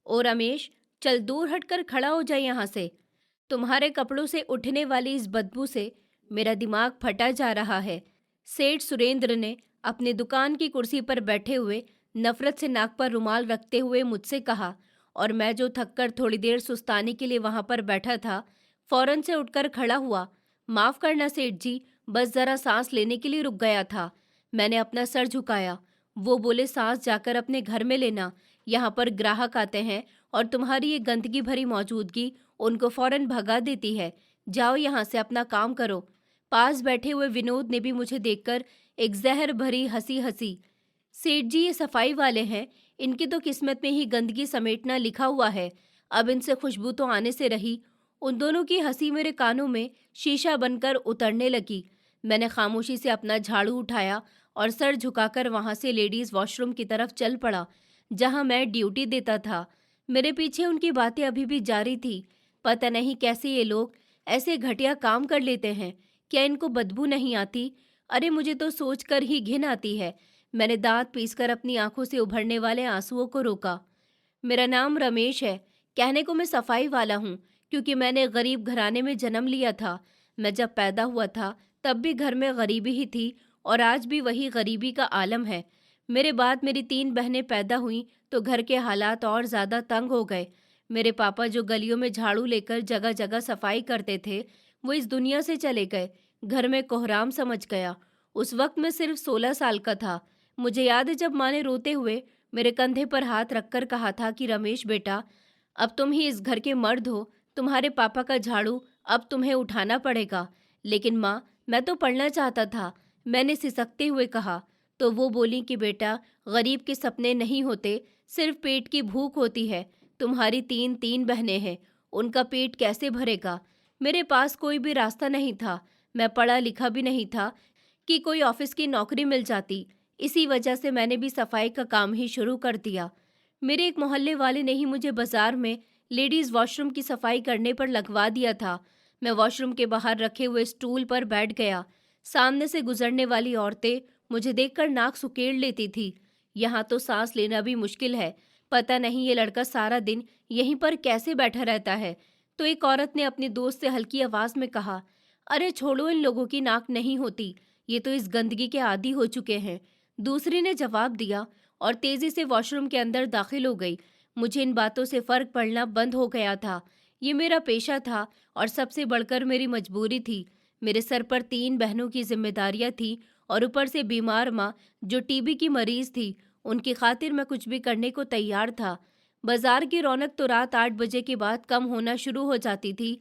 ओ रमेश, चल दूर हटकर खड़ा हो जाए यहाँ से। तुम्हारे कपड़ों से उठने वाली इस बदबू से मेरा दिमाग फटा जा रहा है। सेठ सुरेंद्र ने अपनी दुकान की कुर्सी पर बैठे हुए नफरत से नाक पर रुमाल रखते हुए मुझसे कहा, और मैं जो थककर थोड़ी देर सुस्ताने के लिए वहां पर बैठा था, फौरन से उठकर खड़ा हुआ। माफ करना सेठ जी, बस जरा सांस लेने के लिए रुक गया था। मैंने अपना सर झुकाया। वो बोले, सांस जाकर अपने घर में लेना, यहाँ पर ग्राहक आते हैं और तुम्हारी ये गंदगी भरी मौजूदगी उनको फौरन भगा देती है। जाओ यहाँ से, अपना काम करो। पास बैठे हुए विनोद ने भी मुझे देखकर एक जहर भरी हंसी हंसी। सेठ जी, ये सफाई वाले हैं, इनकी तो किस्मत में ही गंदगी समेटना लिखा हुआ है। अब इनसे खुशबू तो आने से रही। उन दोनों की हंसी मेरे कानों में शीशा बनकर उतरने लगी। मैंने खामोशी से अपना झाड़ू उठाया और सर झुकाकर वहां से लेडीज वॉशरूम की तरफ चल पड़ा, जहां मैं ड्यूटी देता था। मेरे पीछे उनकी बातें अभी भी जारी थी। पता नहीं कैसे ये लोग ऐसे घटिया काम कर लेते हैं। क्या इनको बदबू नहीं आती? अरे मुझे तो सोचकर ही घिन आती है। मैंने दांत पीसकर अपनी आंखों से उभरने वाले आंसुओं को रोका। मेरा नाम रमेश है। कहने को मैं सफाई वाला हूँ, क्योंकि मैंने गरीब घराने में जन्म लिया था। मैं जब पैदा हुआ था तब भी घर में गरीबी ही थी, और आज भी वही गरीबी का आलम है। मेरे बाद मेरी 3 बहनें पैदा हुईं तो घर के हालात और ज़्यादा तंग हो गए। मेरे पापा जो गलियों में झाड़ू लेकर जगह जगह सफाई करते थे, वो इस दुनिया से चले गए। घर में कोहराम समझ गया। उस वक्त मैं सिर्फ 16 साल का था। मुझे याद है जब माँ ने रोते हुए मेरे कंधे पर हाथ रखकर कहा था कि रमेश बेटा, अब तुम ही इस घर के मर्द हो, तुम्हारे पापा का झाड़ू अब तुम्हें उठाना पड़ेगा। लेकिन माँ, मैं तो पढ़ना चाहता था, मैंने सिसकते हुए कहा। तो वो बोली कि बेटा, गरीब के सपने नहीं होते, सिर्फ पेट की भूख होती है। तुम्हारी तीन तीन बहनें हैं, उनका पेट कैसे भरेगा? मेरे पास कोई भी रास्ता नहीं था। मैं पढ़ा लिखा भी नहीं था कि कोई ऑफिस की नौकरी मिल जाती। इसी वजह से मैंने भी सफाई का काम ही शुरू कर दिया। मेरे एक मोहल्ले वाले ने ही मुझे बाजार में लेडीज वॉशरूम की सफाई करने पर लगवा दिया था। मैं वॉशरूम के बाहर रखे हुए स्टूल पर बैठ गया। सामने से गुजरने वाली औरतें मुझे देखकर नाक सुकेड़ लेती थी। यहाँ तो सांस लेना भी मुश्किल है। पता नहीं ये लड़का सारा दिन यहीं पर कैसे बैठा रहता है। तो एक औरत ने अपनी दोस्त से हल्की आवाज में कहा, अरे छोड़ो, इन लोगों की नाक नहीं होती, ये तो इस गंदगी के आदी हो चुके हैं। दूसरी ने जवाब दिया और तेजी से वॉशरूम के अंदर दाखिल हो गई। मुझे इन बातों से फर्क पड़ना बंद हो गया था। ये मेरा पेशा था और सबसे बढ़कर मेरी मजबूरी थी। मेरे सर पर 3 बहनों की जिम्मेदारियां थी और ऊपर से बीमार माँ जो टीबी की मरीज थी। उनकी खातिर मैं कुछ भी करने को तैयार था। बाजार की रौनक तो रात 8 बजे के बाद कम होना शुरू हो जाती थी,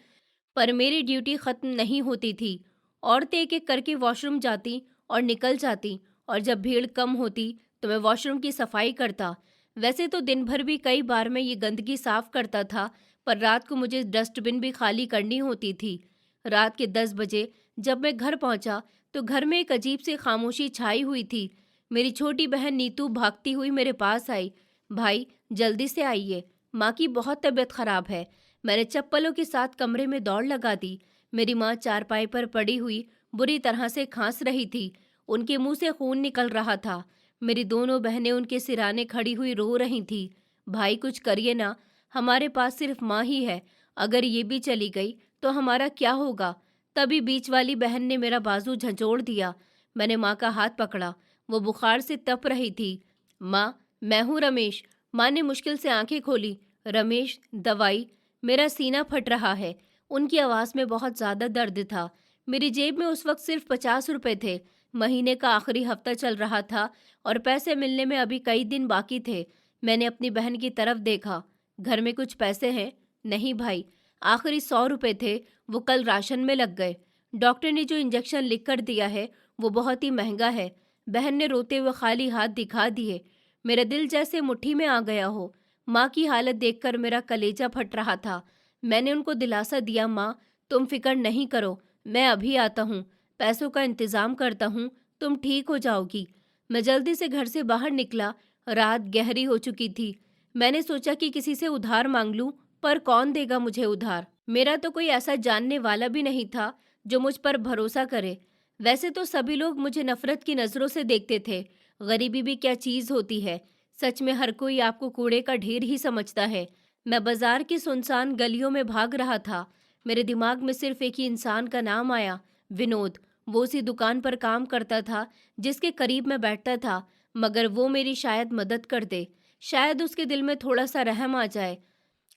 पर मेरी ड्यूटी खत्म नहीं होती थी। औरतें एक एक करके वॉशरूम जाती और निकल जाती, और जब भीड़ कम होती तो मैं वॉशरूम की सफाई करता। वैसे तो दिन भर भी कई बार मैं ये गंदगी साफ करता था, पर रात को मुझे डस्टबिन भी खाली करनी होती थी। रात के 10 बजे जब मैं घर पहुंचा तो घर में एक अजीब सी खामोशी छाई हुई थी। मेरी छोटी बहन नीतू भागती हुई मेरे पास आई। भाई, जल्दी से आइए, माँ की बहुत तबीयत खराब है। मैंने चप्पलों के साथ कमरे में दौड़ लगा दी। मेरी माँ चारपाई पर पड़ी हुई बुरी तरह से खांस रही थी। उनके मुंह से खून निकल रहा था। मेरी दोनों बहनें उनके सिराने खड़ी हुई रो रही थी। भाई, कुछ करिए ना, हमारे पास सिर्फ माँ ही है, अगर ये भी चली गई तो हमारा क्या होगा? तभी बीच वाली बहन ने मेरा बाजू झंझोड़ दिया। मैंने माँ का हाथ पकड़ा। वो बुखार से तप रही थी। माँ, मैं हूँ रमेश। माँ ने मुश्किल से आंखें खोली। रमेश, दवाई। मेरा सीना फट रहा है। उनकी आवाज़ में बहुत ज़्यादा दर्द था। मेरी जेब में उस वक्त सिर्फ 50 रुपए थे। महीने का आखिरी हफ्ता चल रहा था और पैसे मिलने में अभी कई दिन बाकी थे। मैंने अपनी बहन की तरफ देखा। घर में कुछ पैसे हैं? नहीं भाई, आखिरी 100 रुपए थे, वो कल राशन में लग गए। डॉक्टर ने जो इंजेक्शन लिख कर दिया है वो बहुत ही महंगा है। बहन ने रोते हुए खाली हाथ दिखा दिए। मेरा दिल जैसे मुट्ठी में आ गया हो। माँ की हालत देखकर मेरा कलेजा फट रहा था। मैंने उनको दिलासा दिया, माँ तुम फिक्र नहीं करो, मैं अभी आता हूँ, पैसों का इंतजाम करता हूँ, तुम ठीक हो जाओगी। मैं जल्दी से घर से बाहर निकला। रात गहरी हो चुकी थी। मैंने सोचा कि किसी से उधार मांग लूं, पर कौन देगा मुझे उधार? मेरा तो कोई ऐसा जानने वाला भी नहीं था जो मुझ पर भरोसा करे। वैसे तो सभी लोग मुझे नफरत की नज़रों से देखते थे। गरीबी भी क्या चीज़ होती है, सच में हर कोई आपको कूड़े का ढेर ही समझता है। मैं बाजार की सुनसान गलियों में भाग रहा था। मेरे दिमाग में सिर्फ एक ही इंसान का नाम आया, विनोद। वो उसी दुकान पर काम करता था जिसके करीब मैं बैठता था, मगर वो मेरी शायद मदद कर दे। शायद उसके दिल में थोड़ा सा रहम आ जाए।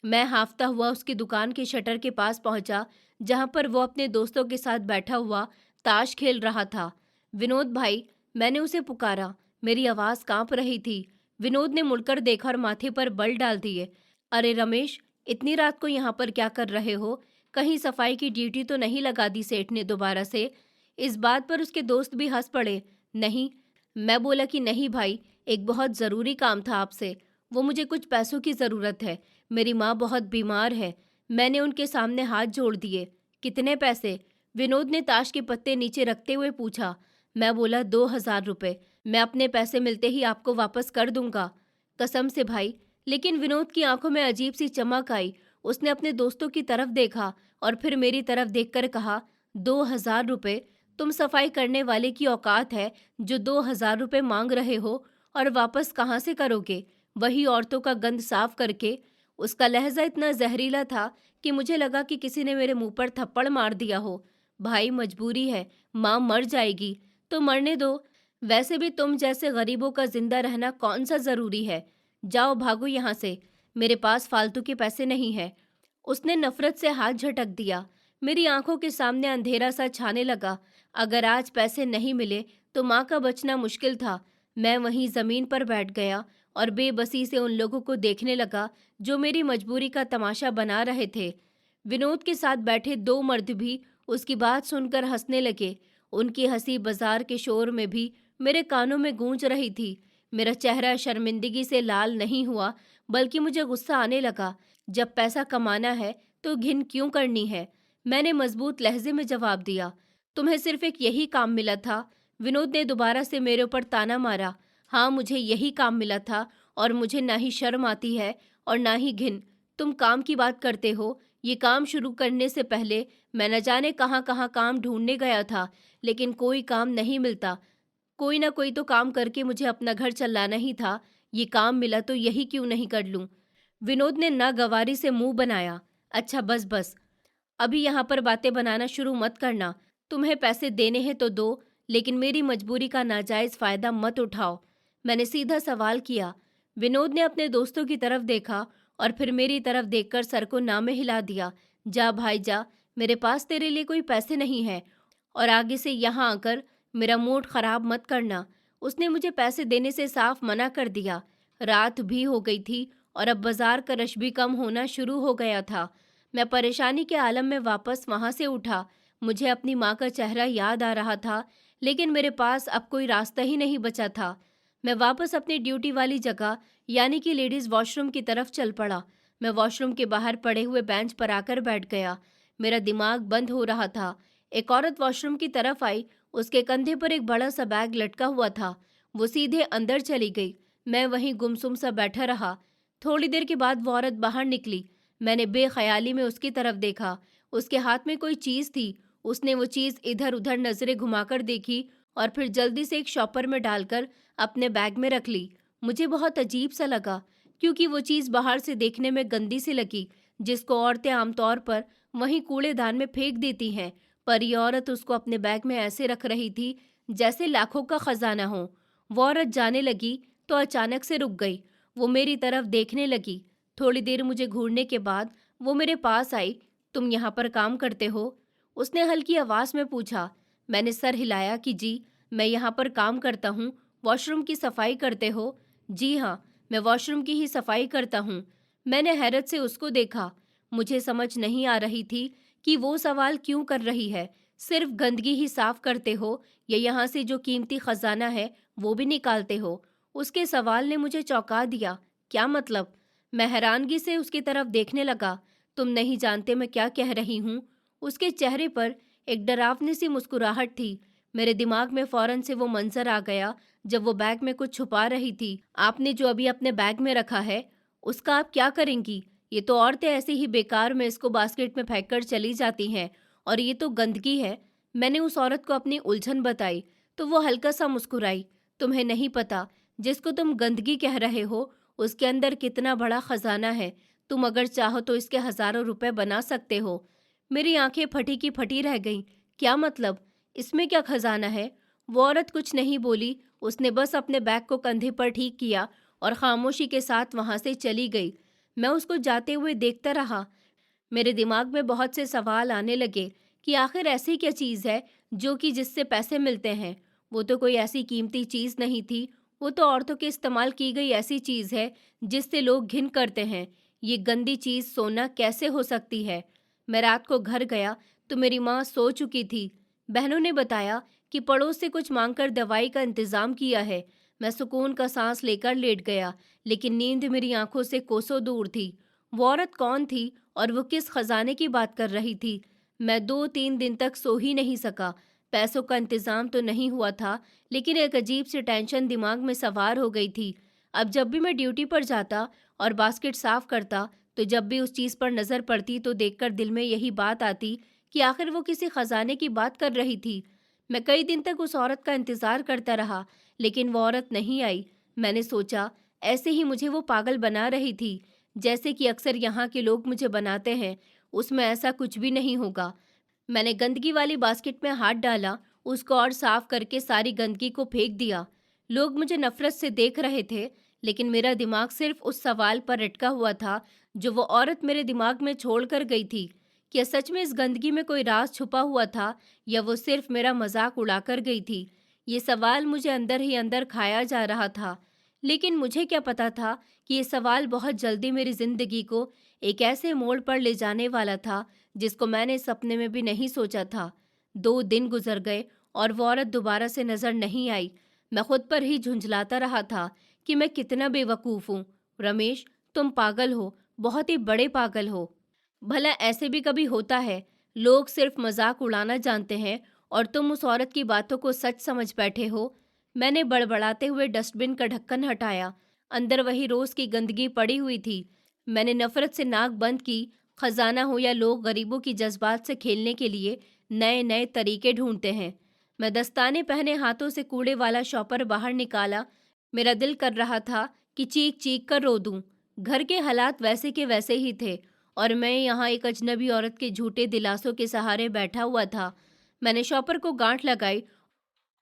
मैं हांफता हुआ उसकी दुकान के शटर के पास पहुंचा, जहां पर वो अपने दोस्तों के साथ बैठा हुआ ताश खेल रहा था। विनोद भाई, मैंने उसे पुकारा। मेरी आवाज़ कांप रही थी। विनोद ने मुड़कर देखा और माथे पर बल डाल दिए। अरे रमेश, इतनी रात को यहाँ पर क्या कर रहे हो? कहीं सफाई की ड्यूटी तो नहीं लगा दी सेठ ने दोबारा से? इस बात पर उसके दोस्त भी हंस पड़े। नहीं, मैं बोला कि नहीं भाई, एक बहुत ज़रूरी काम था आपसे। वो मुझे कुछ पैसों की ज़रूरत है। मेरी माँ बहुत बीमार है। मैंने उनके सामने हाथ जोड़ दिए। कितने पैसे? विनोद ने ताश के पत्ते नीचे रखते हुए पूछा। मैं बोला 2,000 रुपये। मैं अपने पैसे मिलते ही आपको वापस कर दूंगा। कसम से भाई। लेकिन विनोद की आंखों में अजीब सी चमक आई। उसने अपने दोस्तों की तरफ देखा और फिर मेरी तरफ देखकर कहा, 2,000 रुपये? तुम सफाई करने वाले की औकात है जो 2,000 रुपये मांग रहे हो? और वापस कहाँ से करोगे? वही औरतों का गंद साफ करके। उसका लहजा इतना जहरीला था कि मुझे लगा कि किसी ने मेरे मुंह पर थप्पड़ मार दिया हो। भाई मजबूरी है, माँ मर जाएगी तो मरने दो। वैसे भी तुम जैसे गरीबों का जिंदा रहना कौन सा जरूरी है? जाओ भागो यहाँ से। मेरे पास फालतू के पैसे नहीं है। उसने नफरत से हाथ झटक दिया। मेरी आंखों के सामने अंधेरा सा छाने लगा। अगर आज पैसे नहीं मिले तो माँ का बचना मुश्किल था। मैं वहीं जमीन पर बैठ गया और बेबसी से उन लोगों को देखने लगा जो मेरी मजबूरी का तमाशा बना रहे थे। विनोद के साथ बैठे दो मर्द भी उसकी बात सुनकर हंसने लगे। उनकी हंसी बाजार के शोर में भी मेरे कानों में गूंज रही थी। मेरा चेहरा शर्मिंदगी से लाल नहीं हुआ, बल्कि मुझे गुस्सा आने लगा। जब पैसा कमाना है तो घिन क्यों करनी है? मैंने मजबूत लहजे में जवाब दिया। तुम्हें सिर्फ एक यही काम मिला था? विनोद ने दोबारा से मेरे ऊपर ताना मारा। हाँ, मुझे यही काम मिला था और मुझे ना ही शर्म आती है और ना ही घिन। तुम काम की बात करते हो। ये काम शुरू करने से पहले मैं न जाने कहाँ कहाँ काम ढूंढने गया था, लेकिन कोई काम नहीं मिलता। कोई ना कोई तो काम करके मुझे अपना घर चलाना ही था। ये काम मिला तो यही क्यों नहीं कर लूं? विनोद ने नागवारी से मुंह बनाया। अच्छा बस बस, अभी यहाँ पर बातें बनाना शुरू मत करना। तुम्हें पैसे देने हैं तो दो, लेकिन मेरी मजबूरी का नाजायज फायदा मत उठाओ। मैंने सीधा सवाल किया। विनोद ने अपने दोस्तों की तरफ देखा और फिर मेरी तरफ देखकर सर को ना में हिला दिया। जा भाई जा, मेरे पास तेरे लिए कोई पैसे नहीं है और आगे से यहाँ आकर मेरा मूड खराब मत करना। उसने मुझे पैसे देने से साफ मना कर दिया। रात भी हो गई थी और अब बाजार का रश भी कम होना शुरू हो गया था। मैं परेशानी के आलम में वापस वहां से उठा। मुझे अपनी माँ का चेहरा याद आ रहा था, लेकिन मेरे पास अब कोई रास्ता ही नहीं बचा था। मैं वापस अपनी ड्यूटी वाली जगह यानी कि लेडीज वॉशरूम की तरफ चल पड़ा। मैं वॉशरूम के बाहर पड़े हुए बेंच पर आकर बैठ गया। मेरा दिमाग बंद हो रहा था। एक औरत वॉशरूम की तरफ आई। उसके कंधे पर एक बड़ा सा बैग लटका हुआ था। वो सीधे अंदर चली गई। मैं वहीं गुमसुम सा बैठा रहा। थोड़ी देर के बाद वो औरत बाहर निकली। मैंने बेख्याली में उसकी तरफ देखा। उसके हाथ में कोई चीज़ थी। उसने वो चीज़ इधर उधर नजरें घुमाकर देखी और फिर जल्दी से एक शॉपर में डालकर अपने बैग में रख ली। मुझे बहुत अजीब सा लगा, क्योंकि वो चीज़ बाहर से देखने में गंदी सी लगी, जिसको औरतें आमतौर पर वहीं कूड़ेदान में फेंक देती हैं। पर यह औरत उसको अपने बैग में ऐसे रख रही थी जैसे लाखों का खजाना हो। वो औरत जाने लगी तो अचानक से रुक गई। वो मेरी तरफ देखने लगी। थोड़ी देर मुझे घूरने के बाद वो मेरे पास आई। तुम यहाँ पर काम करते हो? उसने हल्की आवाज़ में पूछा। मैंने सर हिलाया कि जी, मैं यहाँ पर काम करता हूँ। वॉशरूम की सफाई करते हो? जी हाँ, मैं वॉशरूम की ही सफाई करता हूँ। मैंने हैरत से उसको देखा। मुझे समझ नहीं आ रही थी कि वो सवाल क्यों कर रही है। सिर्फ गंदगी ही साफ करते हो या यहाँ से जो कीमती खजाना है वो भी निकालते हो? उसके सवाल ने मुझे चौंका दिया। क्या मतलब? मैं हैरानगी से उसकी तरफ देखने लगा। तुम नहीं जानते मैं क्या कह रही हूँ? उसके चेहरे पर एक डरावनी सी मुस्कुराहट थी। मेरे दिमाग में फौरन से वो मंजर आ गया जब वो बैग में कुछ छुपा रही थी। आपने जो अभी अपने बैग में रखा है, उसका आप क्या करेंगी? ये तो औरतें ऐसे ही बेकार में इसको बास्केट में फेंक कर चली जाती हैं, और ये तो गंदगी है। मैंने उस औरत को अपनी उलझन बताई तो वो हल्का सा मुस्कुराई। तुम्हें नहीं पता, जिसको तुम गंदगी कह रहे हो, उसके अंदर कितना बड़ा खजाना है। तुम अगर चाहो तो इसके हजारों रुपए बना सकते हो। मेरी आंखें फटी की फटी रह गईं। क्या मतलब? इसमें क्या खजाना है? वो औरत कुछ नहीं बोली। उसने बस अपने बैग को कंधे पर ठीक किया और खामोशी के साथ वहां से चली गई। मैं उसको जाते हुए देखता रहा। मेरे दिमाग में बहुत से सवाल आने लगे कि आखिर ऐसी क्या चीज़ है जो कि जिससे पैसे मिलते हैं। वो तो कोई ऐसी कीमती चीज़ नहीं थी। वो तो औरतों के इस्तेमाल की गई ऐसी चीज़ है जिससे लोग घिन करते हैं। ये गंदी चीज़ सोना कैसे हो सकती है? मैं रात को घर गया तो मेरी माँ सो चुकी थी। बहनों ने बताया कि पड़ोस से कुछ मांगकर दवाई का इंतज़ाम किया है। मैं सुकून का सांस लेकर लेट गया, लेकिन नींद मेरी आंखों से कोसों दूर थी। वो औरत कौन थी और वो किस खजाने की बात कर रही थी? मैं 2-3 दिन तक सो ही नहीं सका। पैसों का इंतजाम तो नहीं हुआ था, लेकिन एक अजीब सी टेंशन दिमाग में सवार हो गई थी। अब जब भी मैं ड्यूटी पर जाता और बास्केट साफ करता, तो जब भी उस चीज़ पर नज़र पड़ती तो देखकर दिल में यही बात आती कि आखिर वो किसी खजाने की बात कर रही थी। मैं कई दिन तक उस औरत का इंतज़ार करता रहा, लेकिन वो औरत नहीं आई। मैंने सोचा, ऐसे ही मुझे वो पागल बना रही थी, जैसे कि अक्सर यहाँ के लोग मुझे बनाते हैं। उसमें ऐसा कुछ भी नहीं होगा। मैंने गंदगी वाली बास्केट में हाथ डाला, उसको और साफ करके सारी गंदगी को फेंक दिया। लोग मुझे नफरत से देख रहे थे, लेकिन मेरा दिमाग सिर्फ उस सवाल पर अटका हुआ था जो वो औरत मेरे दिमाग में छोड़ कर गई थी। क्या सच में इस गंदगी में कोई राज छुपा हुआ था, या वो सिर्फ मेरा मजाक उड़ाकर गई थी? ये सवाल मुझे अंदर ही अंदर खाया जा रहा था, लेकिन मुझे क्या पता था कि ये सवाल बहुत जल्दी मेरी जिंदगी को एक ऐसे मोड़ पर ले जाने वाला था जिसको मैंने सपने में भी नहीं सोचा था। 2 दिन गुजर गए और वो औरत दोबारा से नजर नहीं आई। मैं खुद पर ही झुंझलाता रहा था कि मैं कितना बेवकूफ़ हूँ। रमेश, तुम पागल हो, बहुत ही बड़े पागल हो। भला ऐसे भी कभी होता है? लोग सिर्फ मजाक उड़ाना जानते हैं और तुम उस औरत की बातों को सच समझ बैठे हो। मैंने बड़बड़ाते हुए डस्टबिन का ढक्कन हटाया। अंदर वही रोज की गंदगी पड़ी हुई थी। मैंने नफरत से नाक बंद की। खजाना हो या लोग गरीबों की जज्बात से खेलने के लिए नए नए तरीके ढूंढते हैं। मैं दस्ताने पहने हाथों से कूड़े वाला शॉपर बाहर निकाला। मेरा दिल कर रहा था कि चीख चीख कर रो दूं। घर के हालात वैसे के वैसे ही थे और मैं यहाँ एक अजनबी औरत के झूठे दिलासों के सहारे बैठा हुआ था। मैंने शॉपर को गांठ लगाई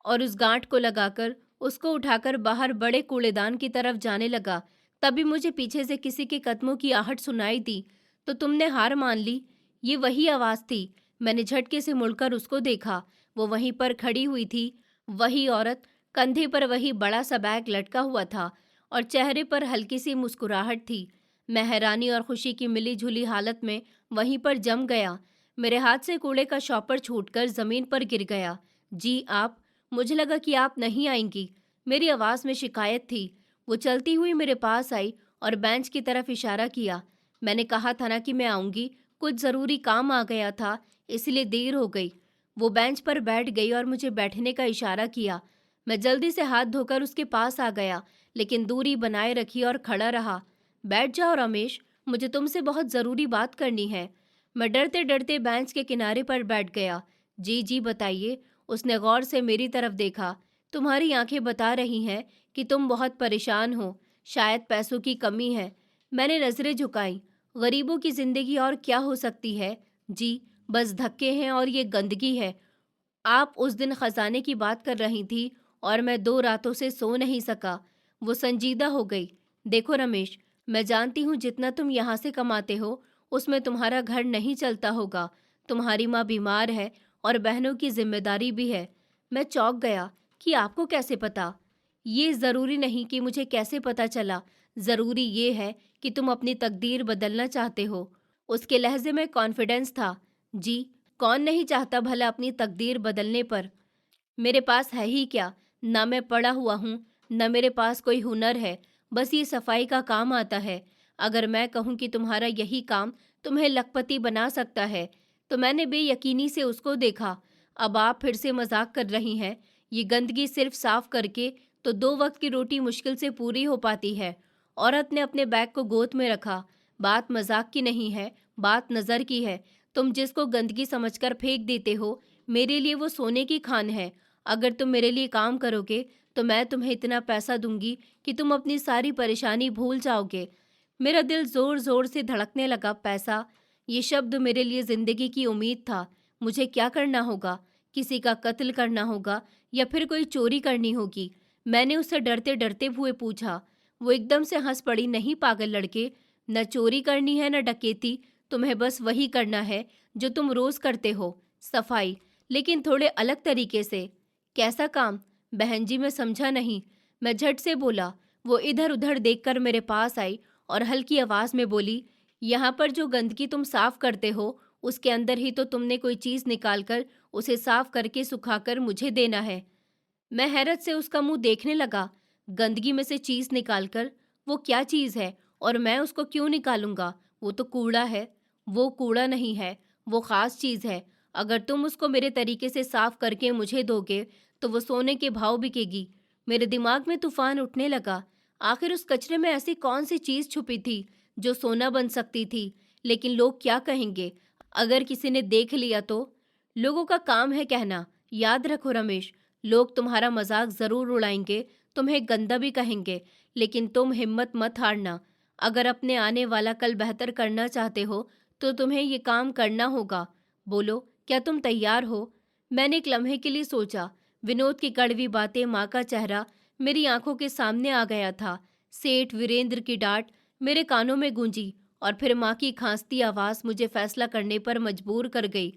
और उस गांठ को लगाकर उसको उठाकर बाहर बड़े कूड़ेदान की तरफ जाने लगा। तभी मुझे पीछे से किसी के कदमों की आहट सुनाई दी। तो तुमने हार मान ली? ये वही आवाज़ थी। मैंने झटके से मुड़कर उसको देखा। वो वहीं पर खड़ी हुई थी, वही औरत। कंधे पर वही बड़ा सा बैग लटका हुआ था और चेहरे पर हल्की सी मुस्कुराहट थी। मैं हैरानी और खुशी की मिली जुली हालत में वहीं पर जम गया। मेरे हाथ से कूड़े का शॉपर छूटकर जमीन पर गिर गया। जी आप? मुझे लगा कि आप नहीं आएंगी। मेरी आवाज़ में शिकायत थी। वो चलती हुई मेरे पास आई और बेंच की तरफ इशारा किया। मैंने कहा था ना कि मैं आऊंगी, कुछ ज़रूरी काम आ गया था, इसलिए देर हो गई। वो बेंच पर बैठ गई और मुझे बैठने का इशारा किया। मैं जल्दी से हाथ धोकर उसके पास आ गया, लेकिन दूरी बनाए रखी और खड़ा रहा। बैठ जाओ रमेश, मुझे तुमसे बहुत ज़रूरी बात करनी है। मैं डरते डरते बेंच के किनारे पर बैठ गया। जी जी बताइए। उसने गौर से मेरी तरफ देखा। तुम्हारी आंखें बता रही हैं कि तुम बहुत परेशान हो, शायद पैसों की कमी है। मैंने नजरें झुकाई। गरीबों की जिंदगी और क्या हो सकती है? जी, बस धक्के हैं और ये गंदगी है। आप उस दिन खजाने की बात कर रही थी और मैं 2 रातों से सो नहीं सका। वो संजीदा हो गई। देखो रमेश, मैं जानती हूँ जितना तुम यहाँ से कमाते हो उसमें तुम्हारा घर नहीं चलता होगा। तुम्हारी माँ बीमार है और बहनों की जिम्मेदारी भी है। मैं चौंक गया कि आपको कैसे पता? ये ज़रूरी नहीं कि मुझे कैसे पता चला, ज़रूरी ये है कि तुम अपनी तकदीर बदलना चाहते हो। उसके लहजे में कॉन्फिडेंस था। जी, कौन नहीं चाहता भला अपनी तकदीर बदलने पर? मेरे पास है ही क्या? ना मैं पढ़ा हुआ हूँ, न मेरे पास कोई हुनर है। बस ये सफाई का काम आता है। अगर मैं कहूँ कि तुम्हारा यही काम तुम्हें लखपति बना सकता है, तो मैंने बेयकीनी से उसको देखा। अब आप फिर से मजाक कर रही हैं। ये गंदगी सिर्फ साफ करके तो 2 वक्त की रोटी मुश्किल से पूरी हो पाती है। औरत ने अपने बैग को गोद में रखा। बात मजाक की नहीं है, बात नज़र की है। तुम जिसको गंदगी समझकर फेंक देते हो, मेरे लिए वो सोने की खान है। अगर तुम मेरे लिए काम करोगे तो मैं तुम्हें इतना पैसा दूंगी कि तुम अपनी सारी परेशानी भूल जाओगे। मेरा दिल जोर जोर से धड़कने लगा। पैसा, ये शब्द मेरे लिए जिंदगी की उम्मीद था। मुझे क्या करना होगा? किसी का कत्ल करना होगा या फिर कोई चोरी करनी होगी? मैंने उससे डरते डरते हुए पूछा। वो एकदम से हंस पड़ी। नहीं पागल लड़के, न चोरी करनी है न डकैती, तुम्हें बस वही करना है जो तुम रोज करते हो, सफाई, लेकिन थोड़े अलग तरीके से। कैसा काम? बहन जी, मैं समझा नहीं। मैं झट से बोला। वो इधर उधर देखकर मेरे पास आई और हल्की आवाज में बोली, यहाँ पर जो गंदगी तुम साफ करते हो उसके अंदर ही तो तुमने कोई चीज निकालकर उसे साफ करके सुखाकर मुझे देना है। मैं हैरत से उसका मुंह देखने लगा। गंदगी में से चीज निकालकर? वो क्या चीज है और मैं उसको क्यों निकालूंगा? वो तो कूड़ा है। वो कूड़ा नहीं है, वो खास चीज है। अगर तुम उसको मेरे तरीके से साफ करके मुझे दोगे तो वो सोने के भाव बिकेगी। मेरे दिमाग में तूफान उठने लगा। आखिर उस कचरे में ऐसी कौन सी चीज छुपी थी जो सोना बन सकती थी? लेकिन लोग क्या कहेंगे अगर किसी ने देख लिया तो? लोगों का काम है कहना। याद रखो रमेश, लोग तुम्हारा मजाक जरूर उड़ाएंगे, तुम्हें गंदा भी कहेंगे, लेकिन तुम हिम्मत मत हारना। अगर अपने आने वाला कल बेहतर करना चाहते हो तो तुम्हें ये काम करना होगा। बोलो, क्या तुम तैयार हो? मैंने एक लम्हे के लिए सोचा। विनोद की कड़वी बातें, माँ का चेहरा मेरी आंखों के सामने आ गया था। सेठ वीरेंद्र की डांट मेरे कानों में गूंजी और फिर माँ की खांसती आवाज मुझे फैसला करने पर मजबूर कर गई।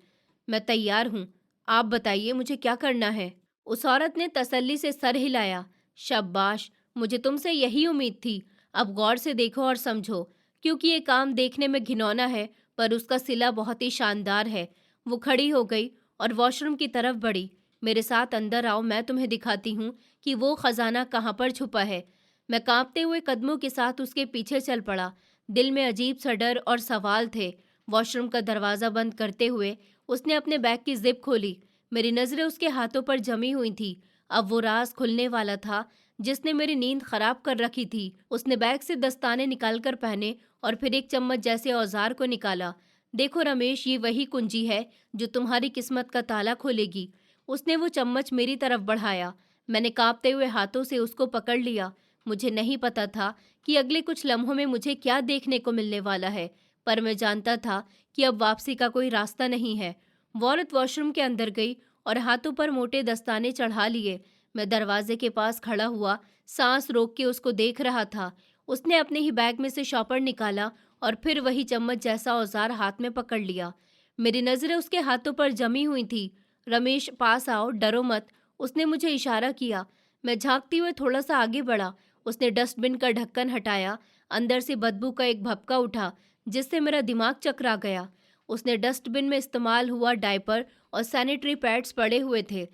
मैं तैयार हूँ, आप बताइए मुझे क्या करना है? उस औरत ने तसल्ली से सर हिलाया। शाबाश, मुझे तुमसे यही उम्मीद थी। अब गौर से देखो और समझो, क्योंकि ये काम देखने में घिनौना है पर उसका सिला बहुत ही शानदार है। वो खड़ी हो गई और वॉशरूम की तरफ बढ़ी। मेरे साथ अंदर आओ, मैं तुम्हें दिखाती हूँ कि वो खजाना कहाँ पर छुपा है। मैं कांपते हुए कदमों के साथ उसके पीछे चल पड़ा। दिल में अजीब सा डर और सवाल थे। वॉशरूम का दरवाज़ा बंद करते हुए उसने अपने बैग की जिप खोली। मेरी नज़रें उसके हाथों पर जमी हुई थी। अब वो राज खुलने वाला था जिसने मेरी नींद खराब कर रखी थी। उसने बैग से दस्ताने निकालकर पहने और फिर एक चम्मच जैसे औजार को निकाला। देखो रमेश, ये वही कुंजी है जो तुम्हारी किस्मत का ताला खोलेगी। उसने वो चम्मच मेरी तरफ बढ़ाया। मैंने कांपते हुए हाथों से उसको पकड़ लिया। मुझे नहीं पता था कि अगले कुछ लम्हों में मुझे क्या देखने को मिलने वाला है, पर मैं जानता था कि अब वापसी का कोई रास्ता नहीं है। वो औरत वॉशरूम के अंदर गई और हाथों पर मोटे दस्ताने चढ़ा लिए। मैं दरवाजे के पास खड़ा हुआ, सांस रोक के उसको देख रहा था। उसने अपने ही बैग में से शॉपर निकाला और फिर वही चम्मच जैसा औजार हाथ में पकड़ लिया। मेरी नज़रें उसके हाथों पर जमी हुई थी। रमेश, पास आओ, डरो मत, उसने मुझे इशारा किया। मैं झांकती हुए थोड़ा सा आगे बढ़ा। उसने डस्टबिन का ढक्कन हटाया। अंदर से बदबू का एक भपका उठा जिससे मेरा दिमाग चकरा गया। उसने डस्टबिन में इस्तेमाल हुआ डायपर और सैनिटरी पैड्स पड़े हुए थे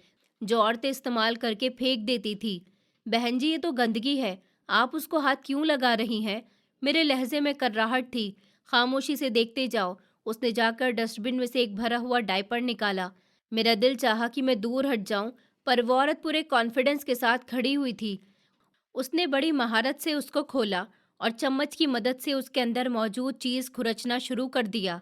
जो औरतें इस्तेमाल करके फेंक देती थी। बहन जी, ये तो गंदगी है, आप उसको हाथ क्यों लगा रही हैं? मेरे लहजे में कर्राहट थी। खामोशी से देखते जाओ। उसने जाकर डस्टबिन में से एक भरा हुआ डायपर निकाला। मेरा दिल चाहा कि मैं दूर हट जाऊं, पर वो औरत पूरे कॉन्फिडेंस के साथ खड़ी हुई थी। उसने बड़ी महारत से उसको खोला और चम्मच की मदद से उसके अंदर मौजूद चीज खुरचना शुरू कर दिया।